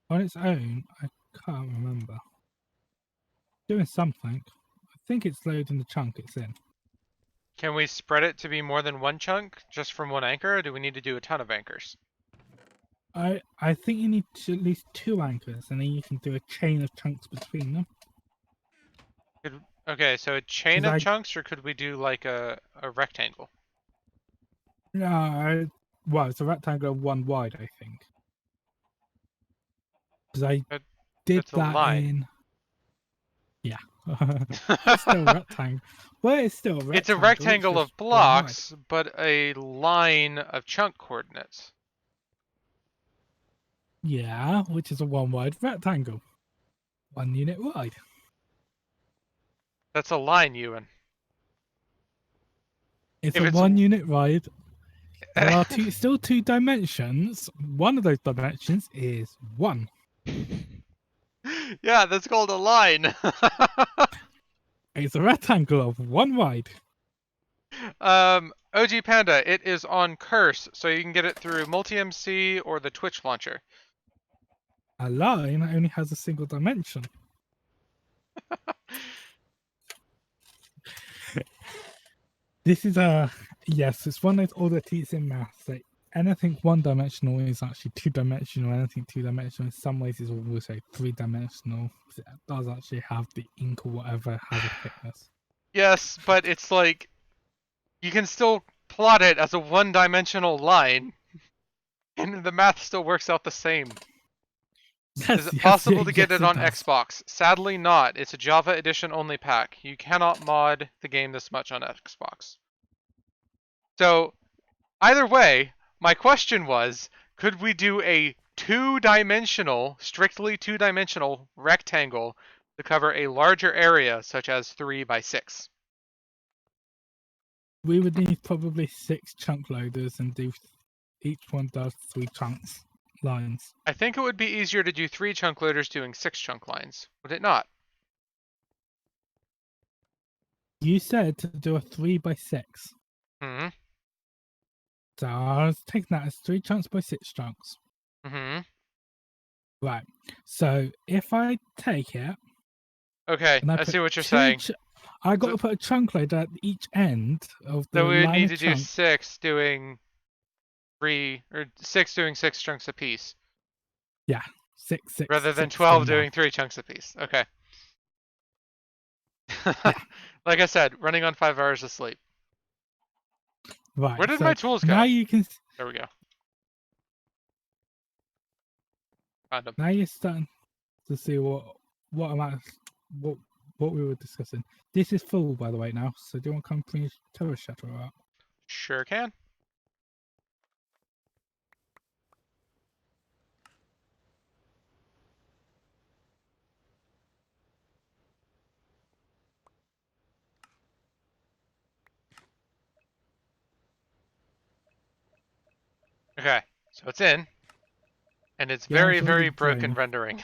On its own, I can't remember. Doing something. I think it's loading the chunk it's in. Can we spread it to be more than one chunk just from one anchor, or do we need to do a ton of anchors? I think you need at least 2 anchors, and then you can do a chain of chunks between them. Okay, so a chain Because of I chunks, or could we do like a rectangle? no, well, it's a rectangle of 1 wide, I think. Because I That, did that's a that line. in, yeah. It's still a rectangle. Well, it's still a It's a rectangle. It's rectangle just of 1 wide. blocks, but a line of chunk coordinates. Yeah, which is a 1 wide rectangle, 1 unit wide. That's a line, Ewan. It's If a it's 1 unit wide. There are still 2 dimensions. One of those dimensions is 1. yeah, that's called a line. It's a rectangle of 1 wide. OG Panda, it is on Curse, so you can get it through Multi-MC or the Twitch launcher. A line only has a single dimension. This is yes, it's one of those oddities in maths. Like anything 1 dimensional is actually 2 dimensional. Anything 2 dimensional in some ways is also 3 dimensional. It does actually have the ink or whatever has a thickness. Yes, but it's like you can still plot it as a one-dimensional line, and the math still works out the same. Is Yes, it yes, possible to get yes, it it on does. Xbox? Sadly not. It's a Java Edition only pack. You cannot mod the game this much on Xbox. So, either way, my question was, could we do a two-dimensional, strictly two-dimensional rectangle to cover a larger area, such as 3 by 6? We would need probably 6 chunk loaders and do each one does 3 chunks lines. I think it would be easier to do 3 chunk loaders doing 6 chunk lines, would it not? You said to do a 3 by 6. Hmm. So I was taking that as 3 chunks by 6 chunks. Hmm. Right. So if I take it Okay, and I I put see what you're two, saying. I got So, to put a chunk loader at each end of the so we would line need of to do chunk. 6 doing 3, or 6 doing 6 chunks apiece, Yeah, six, six, rather than six 12 going down. doing 3 chunks apiece. Okay. Yeah. Like I said, running on 5 hours of sleep. Right. Where did So my tools now go? you can. There we go. Found them. Now you're starting to see what amount what what we were discussing. This is full, by the way, now. So do you want to come bring your terror shutter out? Sure can. Okay, so it's in. And it's Yeah, very, it's already very broken draining. rendering.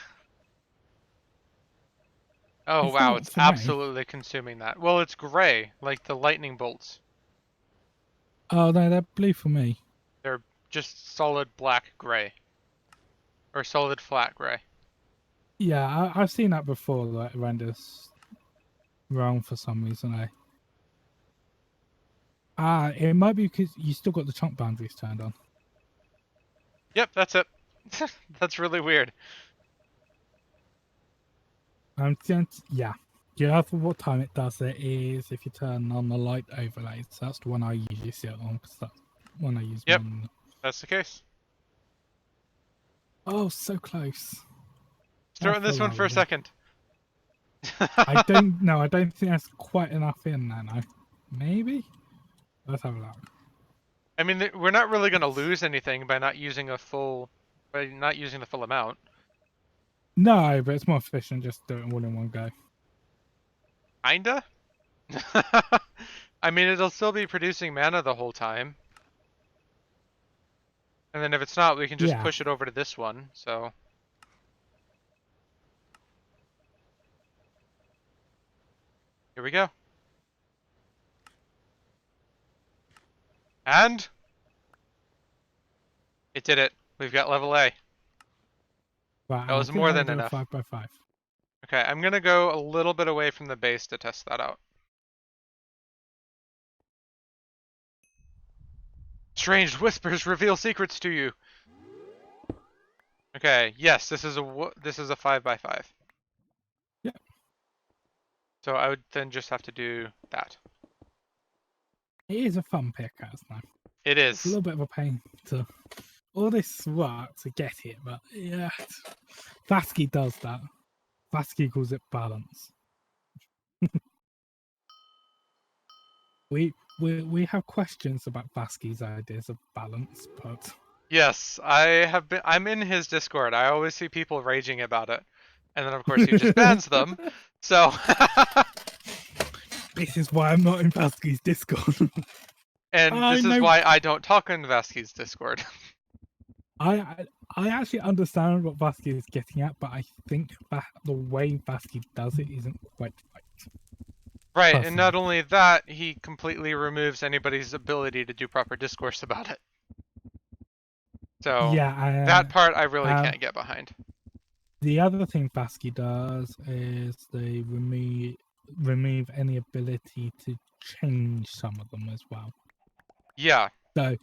Oh It's wow, not it's for me. absolutely consuming that. Well, it's gray, like the lightning bolts. Oh no, they're blue for me. They're just solid black gray. Or solid flat gray. Yeah, I've seen that before. Like renders wrong for some reason. It might be because you still got the chunk boundaries turned on. Yep, that's it. That's really weird. Yeah. Yeah, for what time it does it is if you turn on the light overlays. That's the one I usually see it on because that's one I use Yep, more than. that's the case. Oh, so close. Let's How throw in this full one are for a we? second. I don't know. I don't think that's quite enough in there now. Maybe? Let's have a look. I mean, we're not really going to lose anything by not using the full amount. No, but it's more efficient just doing it all in one go. Kinda? I mean, it'll still be producing mana the whole time. And then if it's not, we can just Yeah. push it over to this one, so. Here we go. And it did it. We've got level A. Right, That and I was think more that'll than do a enough. 5x5. Okay, I'm gonna go a little bit away from the base to test that out. Strange whispers reveal secrets to you. Okay, yes, this is a 5x5. Yeah. So I would then just have to do that. It is a fun pickaxe now. It It's a is. little bit of a pain to all this work to get it, but yeah. Vasky does that. Vasky calls it balance. We have questions about Vasky's ideas of balance, but Yes, I'm in his Discord. I always see people raging about it. And then of course he just bans them. So this is why I'm not in Vasky's Discord. and I this is know. why I don't talk in Vasky's Discord. I actually understand what Vasky is getting at, but I think that the way Vasky does it isn't quite right. Right, and Personally. not only that, he completely removes anybody's ability to do proper discourse about it. So that Yeah, part I really can't get behind. the other thing Vasky does is they remove any ability to change some of them as well. Yeah, So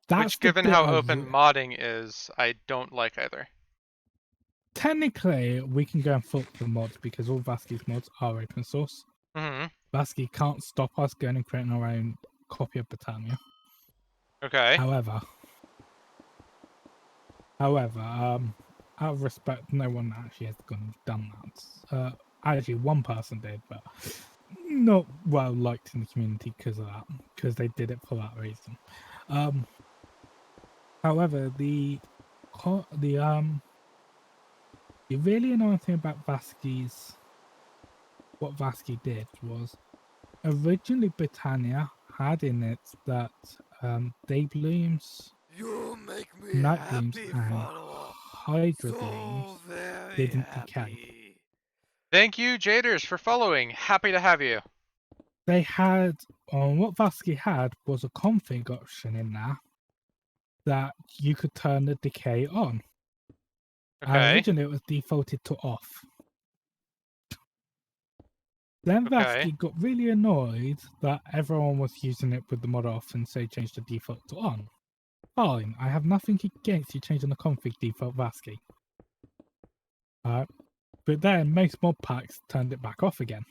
that's which the given bit how open modding is, I don't like either. technically we can go and fault the mods because all Vasky's mods are open source. Mm-hmm. Vasky can't stop us going and creating our own copy of Britannia. Okay. However, out of respect, no one actually has gone and done that. Actually, one person did, but not well liked in the community because of that, because they did it for that reason. However, the really annoying thing about what Vasky did was originally Britannia had in it that day blooms, You make me night blooms, happy, and follower. hydro So blooms very didn't decay. happy. Thank you, Jaders, for following. Happy to have you. They had what Vasky had was a config option in there that you could turn the decay on. Okay. Originally, it was defaulted to off. Then Okay. Vasky got really annoyed that everyone was using it with the mod off and so changed the default to on. Fine, I have nothing against you changing the config default Vasky. But then most mod packs turned it back off again.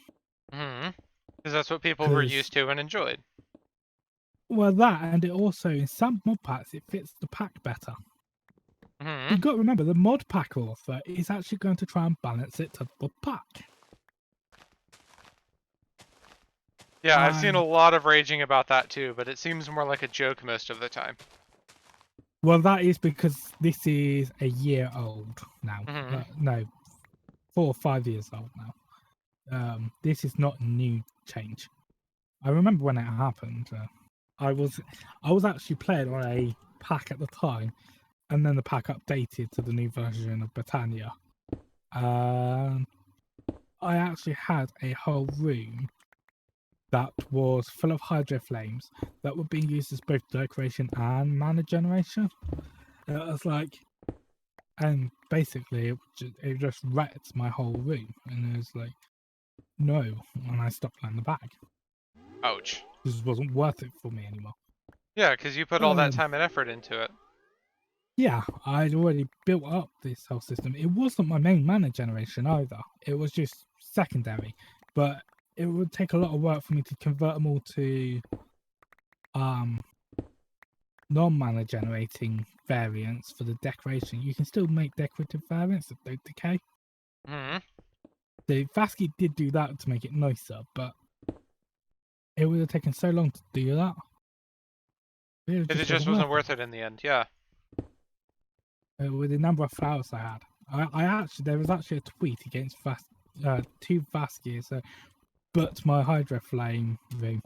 Mm-hmm. Because that's what people were used to and enjoyed. Well, that, and it also, in some mod packs, it fits the pack better. Mm-hmm. You've got to remember, the mod pack author is actually going to try and balance it to the pack. Yeah, I've seen a lot of raging about that too, but it seems more like a joke most of the time. Well, that is because this is a year old now. Mm-hmm. No, 4 or 5 years old now. This is not a new change. I remember when it happened. I was actually playing on a pack at the time, and then the pack updated to the new version of Britannia. I actually had a whole room that was full of hydro flames that were being used as both decoration and mana generation. It was like, and basically it just wrecked my whole room, and it was like, no, and I stopped playing the bag. Ouch. This wasn't worth it for me anymore. Yeah, because you put all that time and effort into it. Yeah, I'd already built up this whole system. It wasn't my main mana generation either. It was just secondary, but it would take a lot of work for me to convert them all to non-mana generating variants for the decoration. You can still make decorative variants that don't decay. Hmm. The Vasky did do that to make it nicer, but it would have taken so long to do that. It Just wasn't worth it in the end, yeah. With the number of flowers I had. I actually, there was actually a tweet against two Vaskies, but my Hydro Flame room,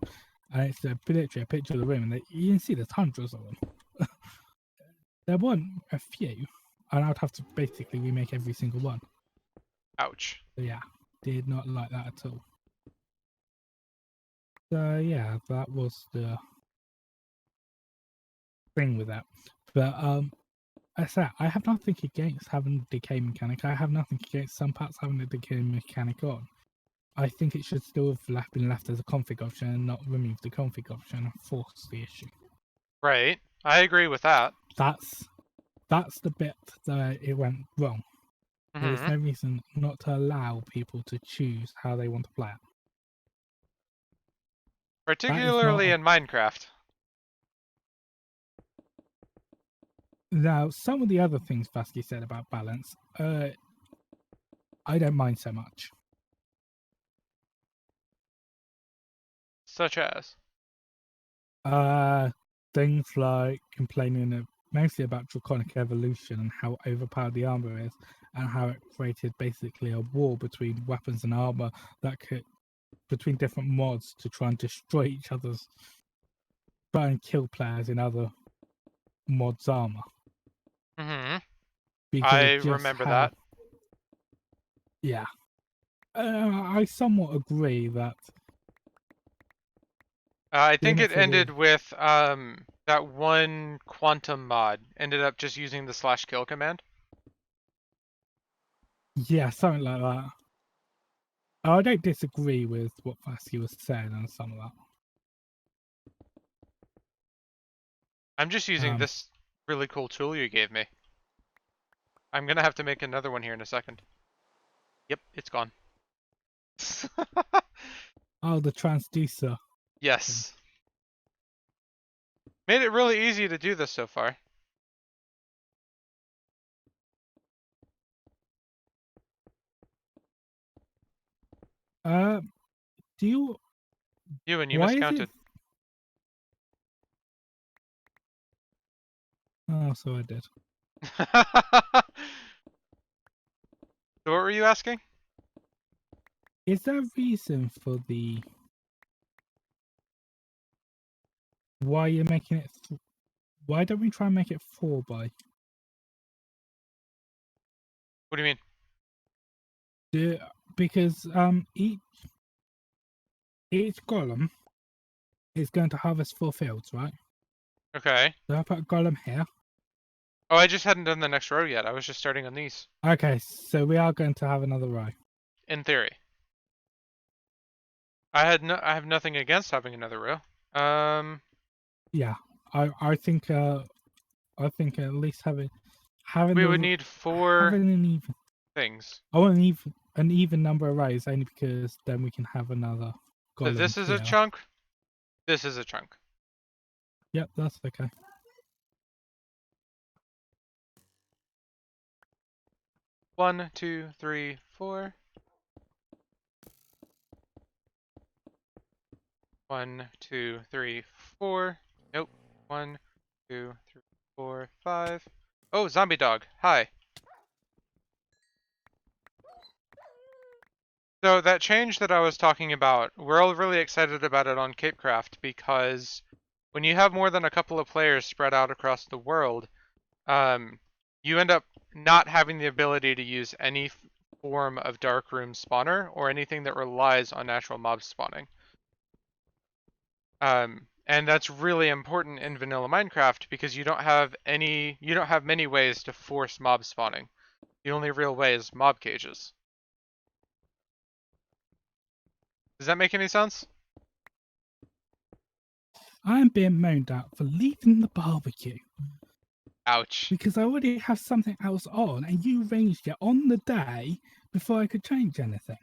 and it's literally a picture of the room, and you can see there's hundreds of them. There weren't a few, and I'd have to basically remake every single one. Ouch. So yeah, did not like that at all. So yeah, that was the thing with that. But I said I have nothing against having a decay mechanic. I have nothing against some parts having a decay mechanic on. I think it should still have been left as a config option and not remove the config option and force the issue. Right. I agree with that. That's the bit that it went wrong. There is no reason not to allow people to choose how they want to play it. Particularly in Minecraft. Now, some of the other things Vasky said about balance, I don't mind so much. Such as? Things like complaining mostly about Draconic Evolution and how overpowered the armor is, and how it created basically a war between weapons and armor between different mods to try and destroy each other's, try and kill players in other mods' armor. I remember that. Yeah. I somewhat agree that. I think it ended with that one quantum mod ended up just using the /kill command. Yeah, something like that. I don't disagree with what Vasky was saying on some of that. I'm just using this really cool tool you gave me. I'm gonna have to make another one here in a second. Yep, it's gone. Oh, the transducer. Yes. Made it really easy to do this so far. Do you... You miscounted. Oh, so I did. So what were you asking? Is there a reason for the... Why you're making it... Why don't we try and make it 4 by? What do you mean? Because each golem is going to harvest 4 fields, right? Okay. So I put a golem here. Oh, I just hadn't done the next row yet. I was just starting on these. Okay, so we are going to have another row. In theory. I have nothing against having another row. Yeah, I think at least having we would need 4 things. I want an even number of rows only because then we can have another golem. So this is a chunk. This is a chunk. Yep, that's okay. One, 2, 3, 4. 1, 2, 3, 4. Nope. 1, 2, 3, 4, 5. Oh, zombie dog. Hi. So that change that I was talking about, we're all really excited about it on Capecraft because when you have more than a couple of players spread out across the world, you end up not having the ability to use any form of dark room spawner or anything that relies on natural mob spawning. And that's really important in vanilla Minecraft because you don't have many ways to force mob spawning. The only real way is mob cages. Does that make any sense? I'm being moaned at for leaving the barbecue Ouch. because I already have something else on, and you arranged it on the day before I could change anything.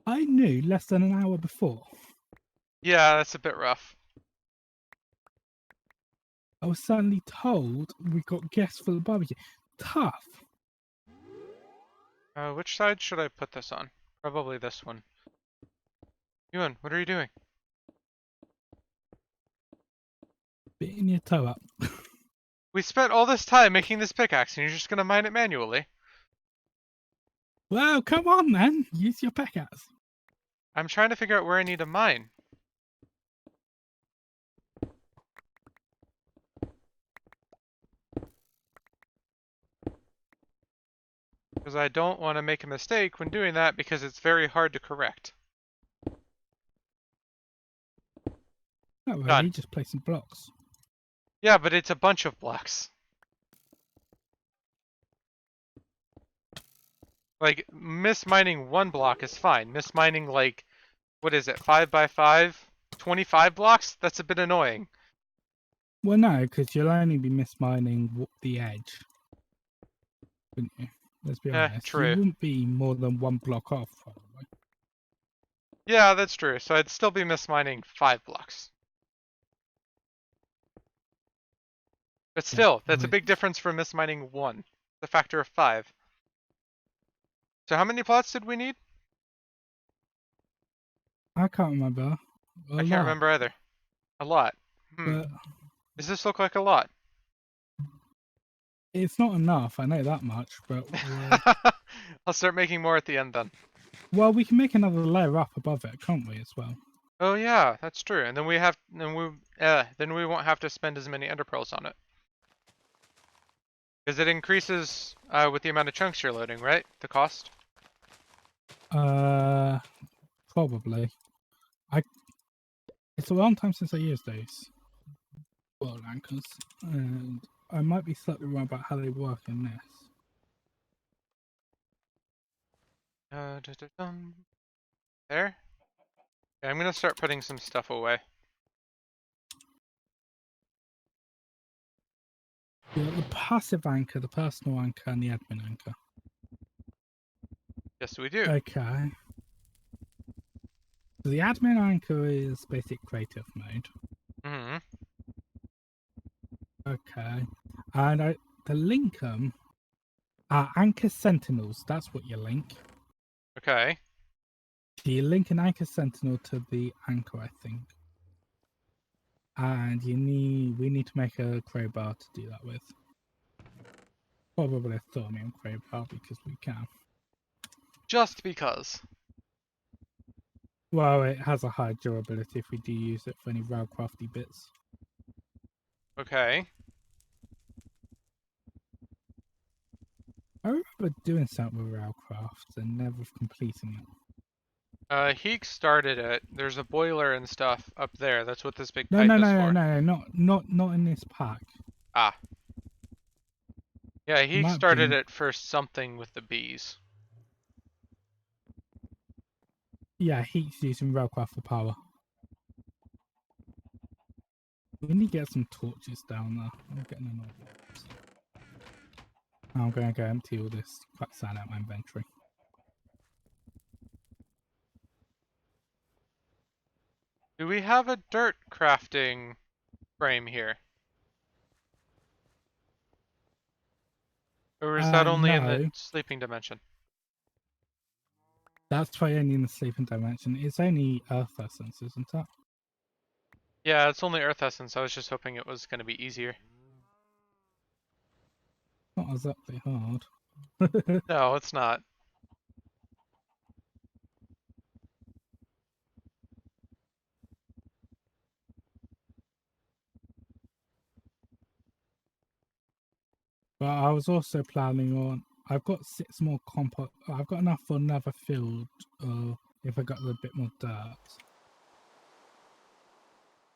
I knew less than an hour before. Yeah, that's a bit rough. I was suddenly told we got guests for the barbecue. Tough. Which side should I put this on? Probably this one. Ewan, what are you doing? Beating your toe up. We spent all this time making this pickaxe and you're just gonna mine it manually? Well, come on then. Use your pickaxe. I'm trying to figure out where I need to mine. Because I don't want to make a mistake when doing that because it's very hard to correct. Not really, Done. just place some blocks. Yeah, but it's a bunch of blocks. Like, mismining one block is fine. Mismining, like, what is it, 5 by 5? 25 blocks? That's a bit annoying. Well, no, because you'll only be mismining the edge. Wouldn't you? Let's be honest. You True. wouldn't be more than one block off, probably. Yeah, that's true. So I'd still be mismining 5 blocks. But still, that's a big difference from mismining 1. The factor of 5. So how many plots did we need? I can't remember. I can't remember either. A lot. But Does this look like a lot? it's not enough, I know that much, but I'll start making more at the end then. well, we can make another layer up above it, can't we, as well? Oh yeah, that's true. And then we won't have to spend as many ender pearls on it. Because it increases with the amount of chunks you're loading, right? The cost? Probably. It's a long time since I used those world anchors, and I might be slightly wrong about how they work in this. There? Okay, I'm gonna start putting some stuff away. You got the passive anchor, the personal anchor, and the admin anchor. Yes, we do. Okay. So the admin anchor is basic creative mode. Mm-hmm. Okay. And the link them are anchor sentinels. That's what you link. Okay. So you link an anchor sentinel to the anchor, I think. And we need to make a crowbar to do that with. Probably a thornium crowbar because we can. Just because. Well, it has a high durability if we do use it for any railcrafty bits. Okay. I remember doing something with railcraft and never completing it. Heek started it. There's a boiler and stuff up there. That's what this big No, pipe no, is no, for. no, no, not in this pack. Ah. Yeah, Heek Might started be. it for something with the bees. Yeah, he's using railcraft for power. We need to get some torches down there. I'm getting annoyed. I'm going to go empty all this crap sand out my inventory. Do we have a dirt crafting frame here? Or is that only in the No. sleeping dimension? That's why only in the sleeping dimension. It's only Earth essence, isn't it? Yeah, it's only Earth Essence. I was just hoping it was going to be easier. Not exactly hard. No, it's not. But I was also planning on. I've got 6 more compost. I've got enough for another field. If I got a bit more dirt.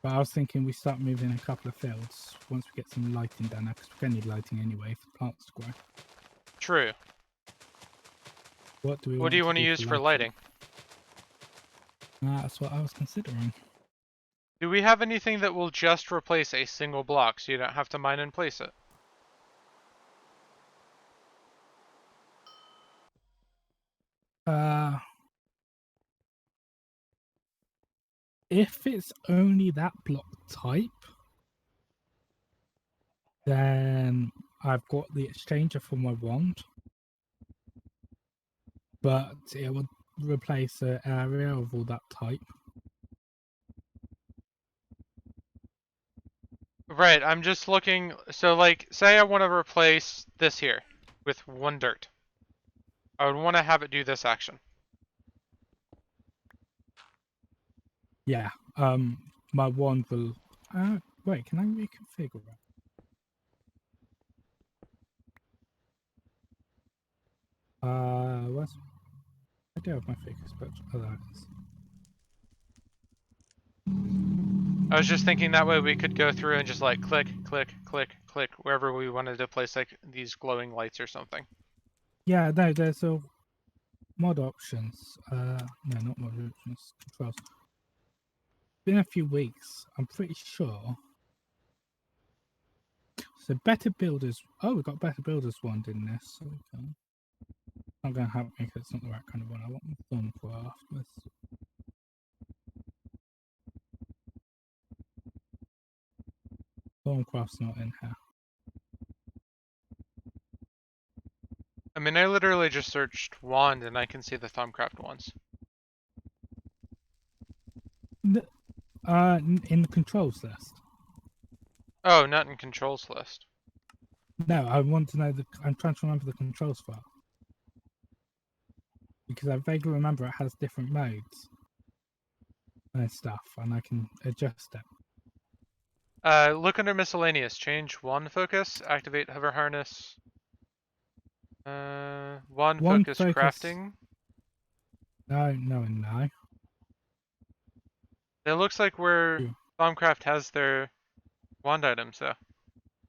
But I was thinking we start moving a couple of fields once we get some lighting down there, because we're going to need lighting anyway for plants to grow. True. What do we What do you want want to to do use for for lighting? That's what I was considering. Do we have anything that will just replace a single block so you don't have to mine and place it? If it's only that block type, then I've got the exchanger for my wand, but it would replace an area of all that type. Right, I'm just looking. So, like, say I want to replace this here with 1 dirt. I would want to have it do this action. Yeah. My wand will. Wait, can I reconfigure it? What's I do have my figures, but oh, there it is. I was just thinking that way we could go through and just like click, click, click, click wherever we wanted to place like these glowing lights or something. Yeah, no, there's a mod options. No, not mod options. Controls. Been a few weeks. I'm pretty sure. So better builders. Oh, we've got better builders wand in this. Okay. Not gonna help me because it's not the right kind of one. I want Thorncraft with. Thorncraft's not in here. I mean, I literally just searched wand and I can see the Thumbcraft ones. In the controls list. Oh, not in controls list. No, I want to know the. I'm trying to remember the controls file because I vaguely remember it has different modes and stuff, and I can adjust it. Look under miscellaneous. Change wand focus. Activate hover harness. Wand One focus focus. crafting. No. It looks like where Yeah. Thumbcraft has their wand items though.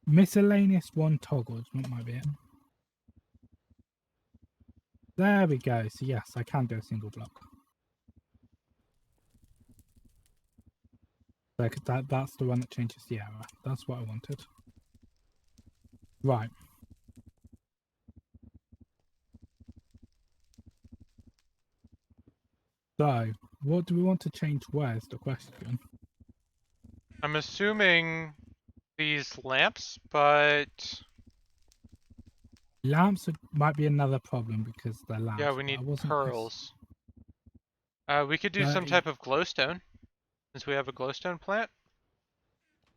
Miscellaneous one toggles. What might be it? There we go. So yes, I can do a single block. Like that's the one that changes the error. That's what I wanted. Right. So, what do we want to change where is the question. I'm assuming these lamps, but Lamps might be another problem because they're yeah, lamps. we But I need wasn't. pearls. We could do some Uh, type of glowstone, since we have a glowstone plant.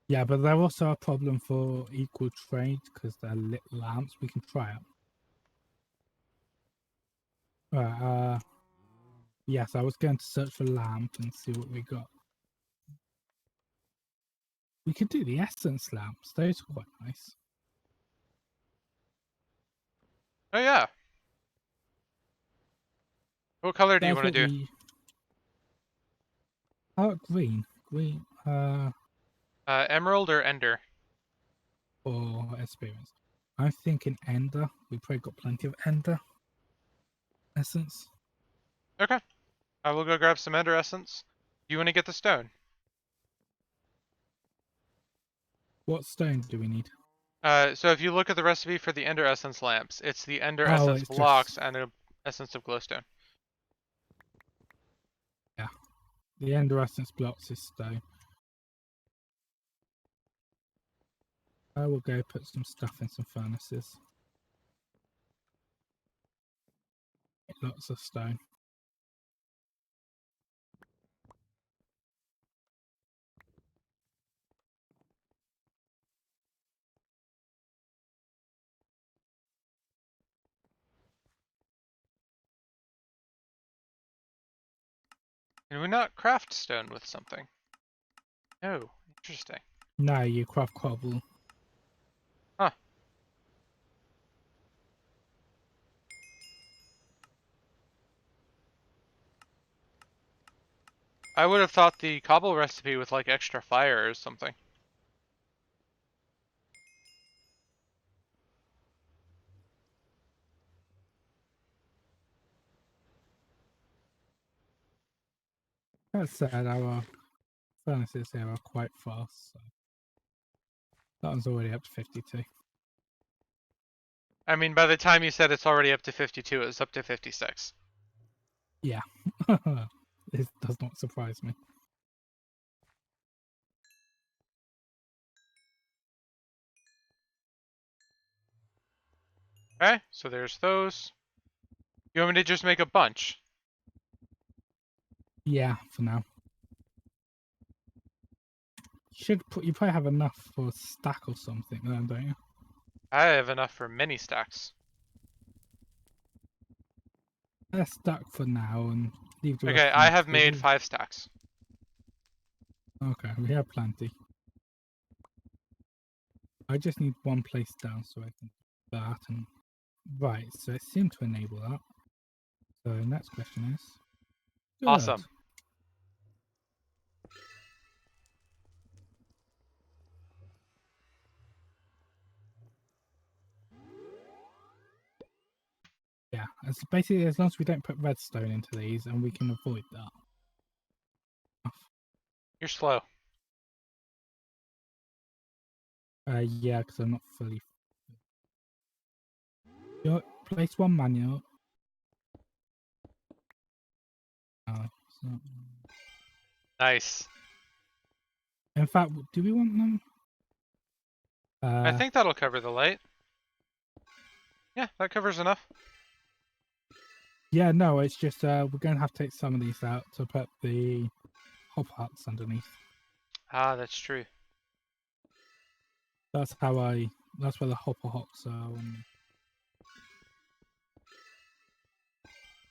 yeah, but they're also a problem for equal trade because they're lit lamps. We can try it. Right. Yes, I was going to search for lamp and see what we got. We could do the essence lamps. Those are quite nice. Oh yeah. What color do you That's want what to do? we. Oh, green. Green. Emerald or ender? Or experience. I'm thinking ender. We probably got plenty of ender essence. Okay. I will go grab some ender essence. You want to get the stone? What stone do we need? So if you look at the recipe for the ender essence lamps, it's the ender Oh, essence it's just blocks and an essence of glowstone. yeah. The ender essence blocks is stone. I will go put some stuff in some furnaces. Lots of stone. Can we not craft stone with something? Oh, interesting. No, you craft cobble. Huh. I would have thought the cobble recipe with like extra fire or something. That said, our furnaces here are quite fast, so that one's already up to 52. I mean, by the time you said it's already up to 52, it was up to 56. Yeah. It does not surprise me. Okay, so there's those. You want me to just make a bunch? Yeah, for now. You probably have enough for a stack or something, then, don't you? I have enough for many stacks. Let's stack for now and leave the rest Okay, for I next have week. made 5 stacks. Okay, we have plenty. I just need one place down so I can do that. And right, so it seemed to enable that. So next question is good. Awesome. Yeah, it's basically as long as we don't put redstone into these, and we can avoid that. You're slow. Yeah, because I'm not fully. Place one manual. So... Nice. In fact, do we want them? I think that'll cover the light. Yeah, that covers enough. Yeah, no, it's just we're going to have to take some of these out to put the hop huts underneath. Ah, that's true. That's how I. That's where the hopper hocks are.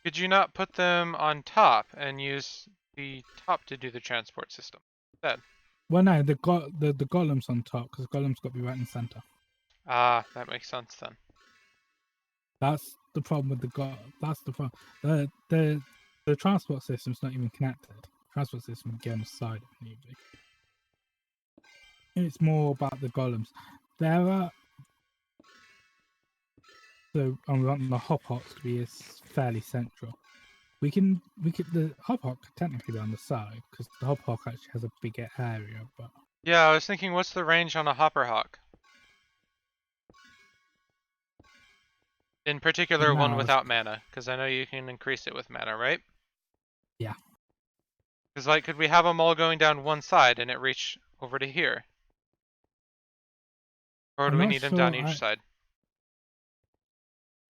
Could you not put them on top and use the top to do the transport system instead? Well, no, the golem's on top because golem's got to be right in the center. Ah, that makes sense then. That's the problem with the That's the problem. The transport system's not even connected. Transport system can get on the side if need be. It's more about the golems. There are so and we want the hop hocks to be fairly central. We could the hop hock could technically be on the side because the hop hock actually has a bigger area, but Yeah, I was thinking, what's the range on a hopper hawk? In for particular, one now, without mana, because I know you can increase it with mana, right? yeah. Because, like, could we have them all going down one side and it reach over to here? Or do I'm we not need them down sure. each side?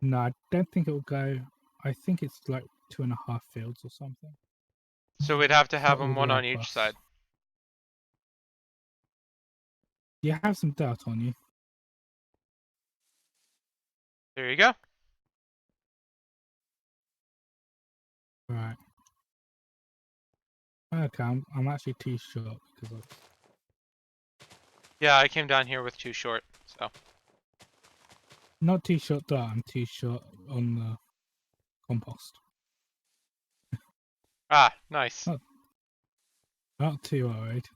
No, I don't think it will go. I think it's like 2.5 fields or something. So we'd have to It's have not all them the one way on each across. side. You have some dirt on you. There you go. Right. Okay, I'm actually too short because of Yeah, I came down here with too short, so. not too short dirt. I'm too short on the compost. Ah, nice. Not not too worried.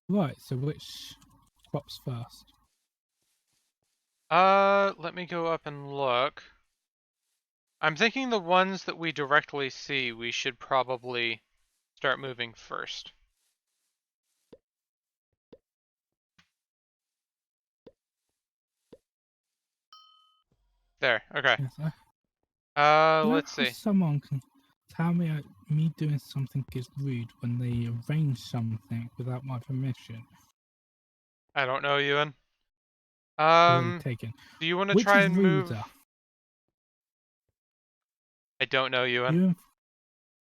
Right. So which crops first? Let me go up and look. I'm thinking the ones that we directly see, we should probably start moving first. There, okay. Yes. You know Let's how see. someone can tell me me doing something is rude when they arrange something without my permission? I don't know, Ewan. Already Um, taken. do you want to Which try is and move? ruder? I don't know, Ewan. You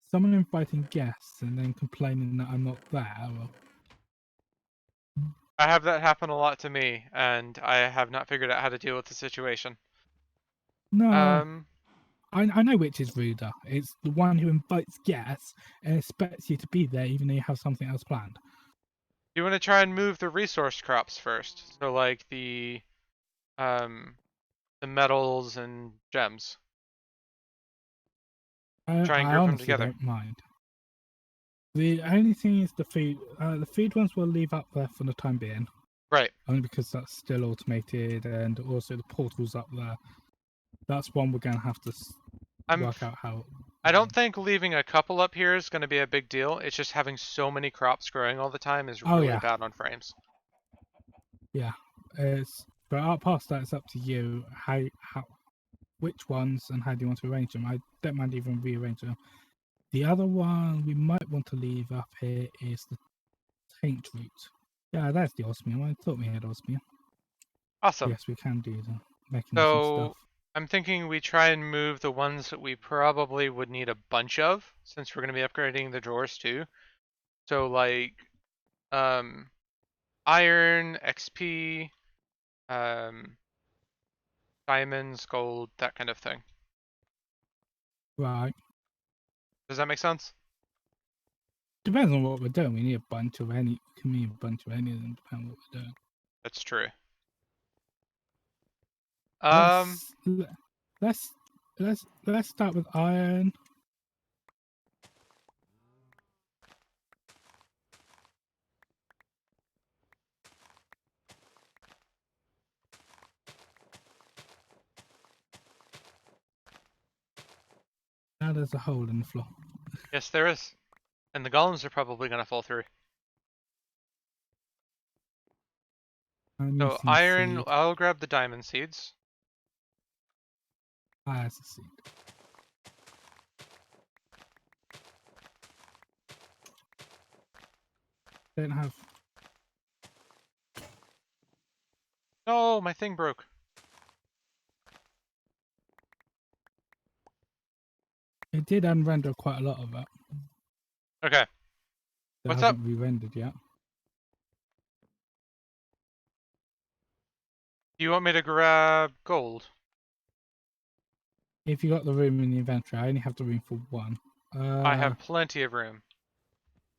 someone inviting guests and then complaining that I'm not there. Or... I have that happen a lot to me, and I have not figured out how to deal with the situation. No, Um, I know which is ruder. It's the one who invites guests and expects you to be there even though you have something else planned. do you want to try and move the resource crops first? So like um, the metals and gems. Try and I group them honestly together. don't mind. The only thing is the food. The food ones we'll leave up there for the time being, Right. only because that's still automated, and also the portal's up there. That's one we're gonna have to I'm. work out how. I don't think leaving a couple up here is going to be a big deal. It's just having so many crops growing all the time is Oh really yeah, bad on frames. yeah. But out past that, it's up to you. Which ones and how do you want to arrange them? I don't mind even rearranging them. The other one we might want to leave up here is the taint route. Yeah, that's the osmium. I thought we had osmium. Awesome. Yes, we can do the mechanism stuff. So I'm thinking we try and move the ones that we probably would need a bunch of, since we're going to be upgrading the drawers too. So like um, iron, XP, um, diamonds, gold, that kind of thing. Right. Does that make sense? Depends on what we're doing. We need a bunch of any. Can be a bunch of any of them, depending on what we're doing. That's true. Let's let's let's start with iron. Now there's a hole in the floor. Yes, there is. And the golems are probably going to fall through. I'm So missing a iron, seed. I'll grab the diamond seeds. Ah, there's a seed. Don't have. No, my thing broke. It did unrender quite a lot of it. Okay. That What's up? hasn't re-rendered yet. Do you want me to grab gold? If you got the room in the inventory, I only have the room for one. I have plenty of room.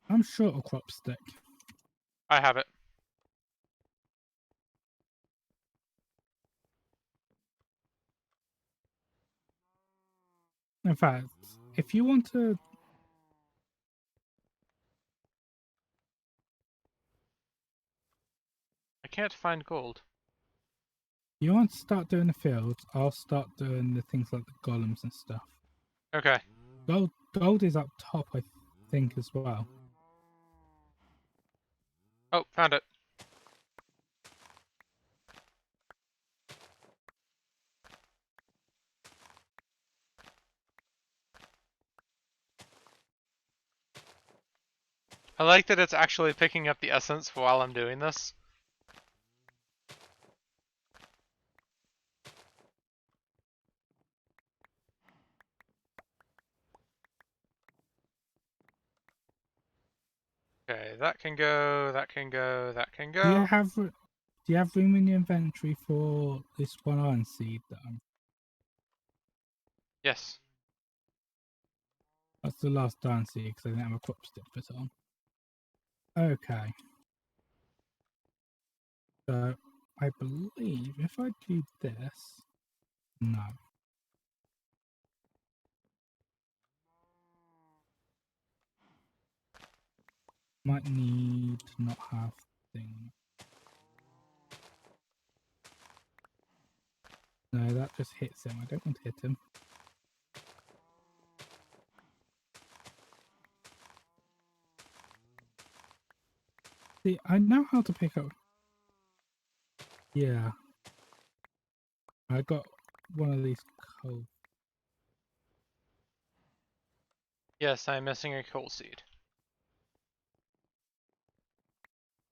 I'm short a crop stick. I have it. In fact, if you want to, I can't find gold. start doing the fields, I'll start doing the things like the golems and stuff. Okay. Gold is up top, I think, as well. Oh, found it. I like that it's actually picking up the essence while I'm doing this. Okay, that can go, that can go, that can Do you go. have room in your inventory for this one iron seed that I'm? Yes. That's the last iron seed because I didn't have a crop stick put on. Okay. So I believe if I do this, no. Might need to not have thing. No, that just hits him. I don't want to hit him. See, I know how to pick up. Yeah. I got one of these coal. Yes, I'm missing a coal seed.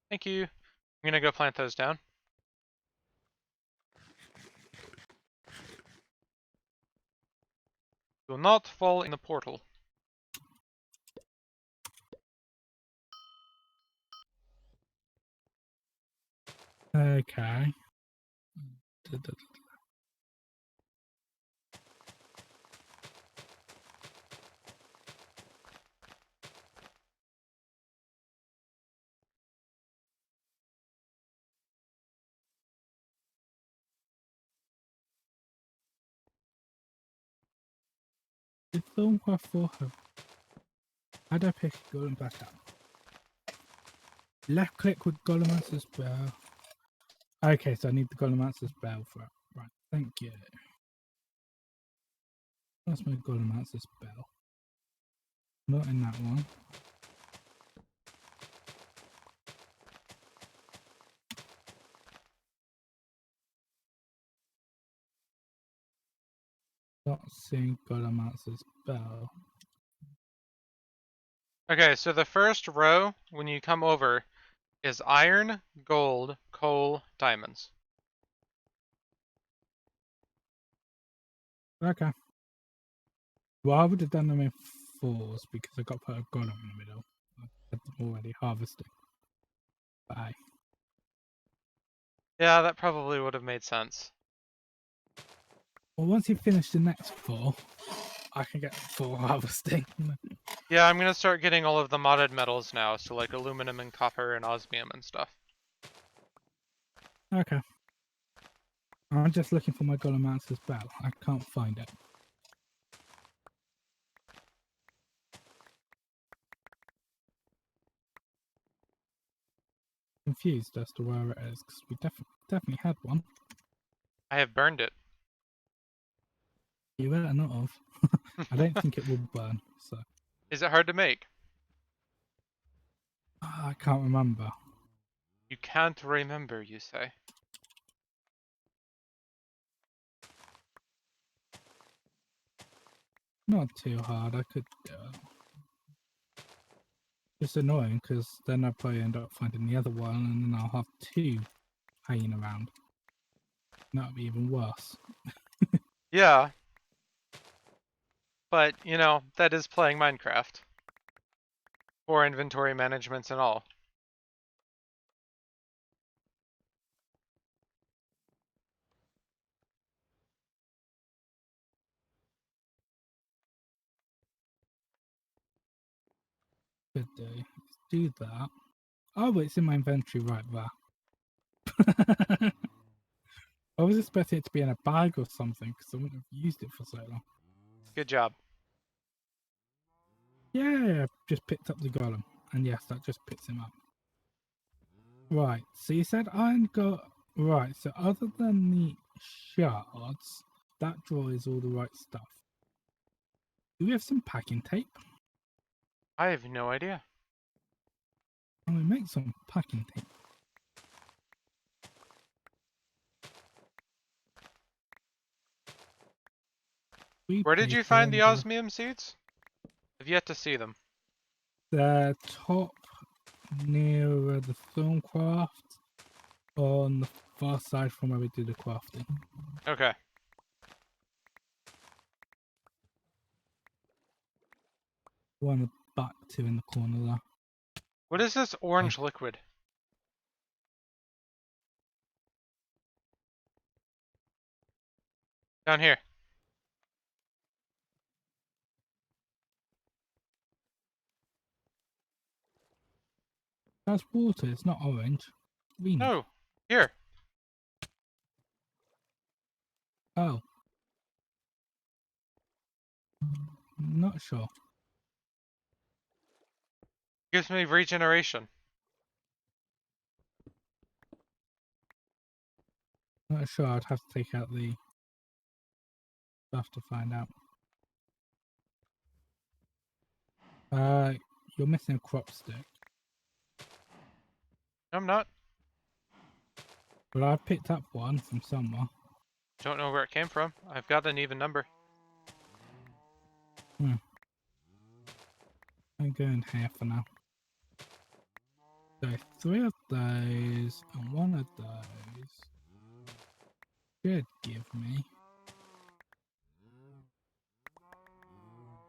Thank you. I'm gonna go plant those down. Do not fall in the portal. Okay. Did Thorncraft for her? How do I pick Golem back up? Left click with Golemaster's Bell. Okay, so I need the Golemaster's Bell for it. Right, thank you. That's my Golemaster's Bell. Not in that one. Not seeing Golemaster's Bell. Okay, so the first row, when you come over, is iron, gold, coal, diamonds. Okay. Well, I would have done them in fours because I got put a golem in the middle. I had them already harvested. Bye. Yeah, that probably would have made sense. Well, once you finish the next four, I can get full harvesting. Yeah, I'm gonna start getting all of the modded metals now, so like aluminum and copper and osmium and stuff. Okay. I'm just looking for my Golemaster's Bell. I can't find it. Confused as to where it is because we definitely had one. I have burned it. You better not have. I don't think it will burn. So Is it hard to make? I can't remember. You can't remember, you say. Not too hard. I could do it. It's annoying because then I'll probably end up finding the other one and then I'll have two hanging around. That'll be even worse. Yeah. But, you know, that is playing Minecraft. For inventory managements and all. Could do. Let's do that. Oh, it's in my inventory right there. I was expecting it to be in a bag or something because I wouldn't have used it for so long. Good job. Yeah, just picked up the golem. And yes, that just picks him up. Right, so you said iron got... Right, so other than the shards, that drawer is all the right stuff. Do we have some packing tape? I have no idea. Can we make some packing tape? Where did you find the osmium seeds? I've yet to see them. The top near the Thorncraft on the far side from where we do the crafting. Okay. One back two in the corner there. What is this orange liquid? Down here. That's water, it's not orange. Green. No. Here. Oh. Not sure. Gives me regeneration. Not sure, I'd have to take out the stuff to find out. You're missing a crop stick. No, I'm not. But I picked up one from somewhere. Don't know where it came from. I've got an even number. I'm going here for now. So 3 of those and 1 of those should give me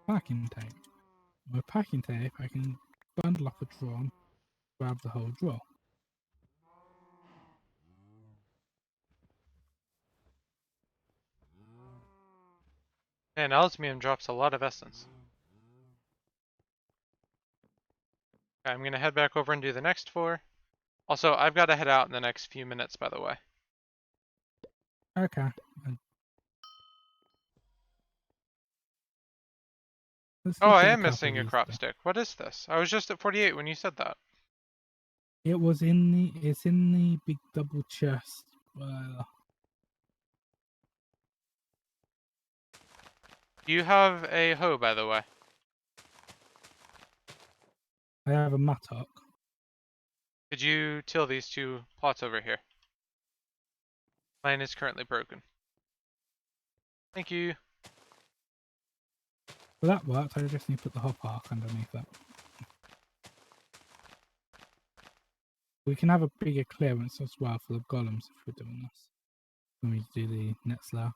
packing tape. With packing tape, I can bundle up a drawer, grab the whole drawer. And osmium drops a lot of essence. Okay, I'm gonna head back over and do the next 4. Also, I've got to head out in the next few minutes, by the way. Okay. Let's Oh, look I at a am couple of missing a these. crop stick. What is this? I was just at 48 when you said that. It was in the. It's in the big double chest. You have a hoe, by the way. I have a mattock. Could you till these 2 plots over here? Mine is currently broken. Thank you. Well, that worked. I just need to put the hop arc underneath that. We can have a bigger clearance as well for the golems if we're doing this. When we do the next layer.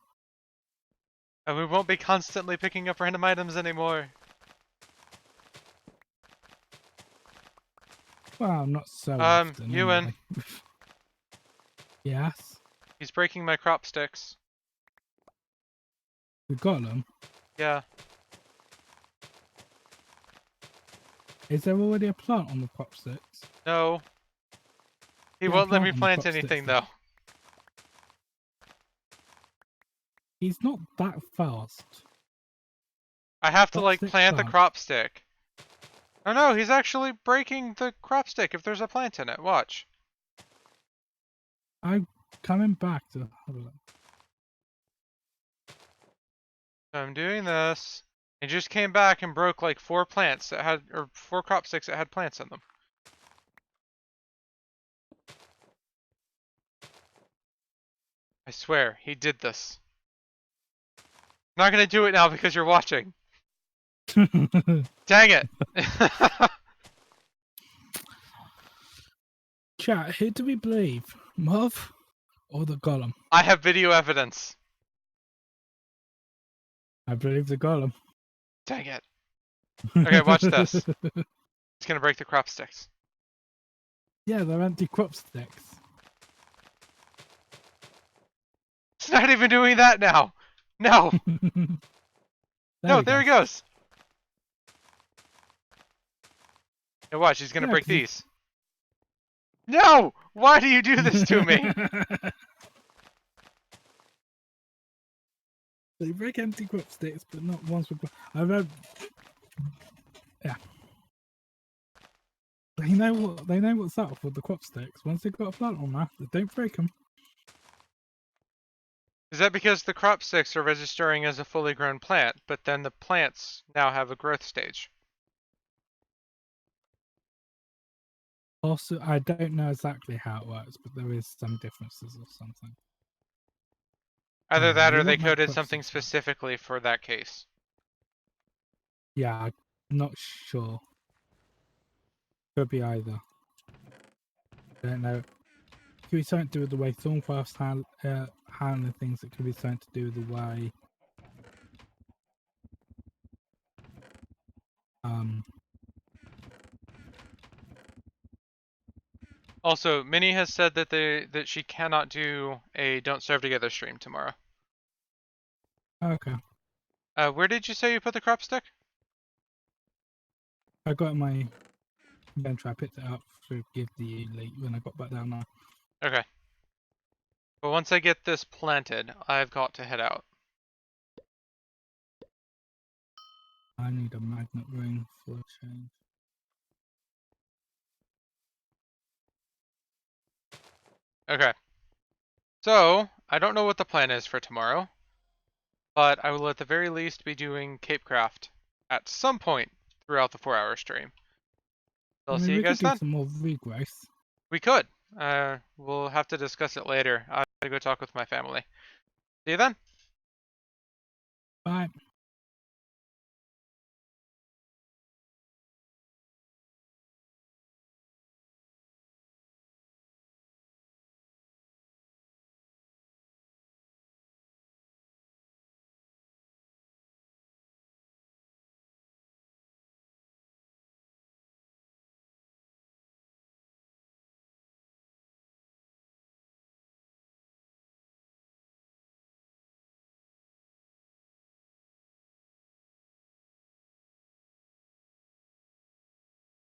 And we won't be constantly picking up random items anymore. Well, not so often Ewan. anyway. Yes. He's breaking my crop sticks. The golem. Yeah. Is there already a plant on the crop sticks? No. He Yeah, won't let me plant on the plant crop anything, sticks, though. He's not that fast. I have to, Crop like, stick plant the plant. crop stick. Oh no, he's actually breaking the crop stick if there's a plant in it. Watch. I'm coming back to have a look. So I'm doing this. He just came back and broke like 4 plants that had, or 4 crop sticks that had plants in them. I swear, he did this. I'm not gonna do it now because you're watching. Dang it! Chat, who do we believe? Muv or the golem? I have video evidence. I believe the golem. Dang it. Okay, watch this. It's gonna break the crop sticks. Yeah, they're empty crop sticks. It's not even doing that now. No. No, there he goes. Now watch, he's gonna break these. No! Why do you do this to me? They break empty crop sticks, but not ones with. I read. Yeah. They know what's up with the crop sticks. Once they've got a plant on there, they don't break them. Is that because the crop sticks are registering as a fully grown plant, but then the plants now have a growth stage? Also, I don't know exactly how it works, but there is some differences or something. Either that We or they want that coded crop something stick back. specifically for that case. Yeah, I'm not sure. Could be either. I don't know. Could be something to do with the way Thorncraft's handling things. It could be something to do with the way Also, Minnie has said that she cannot do a Don't Starve Together stream tomorrow. Okay. Where did you say you put the crop stick? I got my inventory. I picked it up to give the elite when I got back down there. Okay. But once I get this planted, I've got to head out. I need a magnet ring for a change. Okay. So, I don't know what the plan is for tomorrow, but I will at the very least be doing Capecraft at some point throughout the 4-hour stream. So I'll see you We could guys do then. some more regrowth. We could. We'll have to discuss it later. I gotta go talk with my family. See you then. Bye.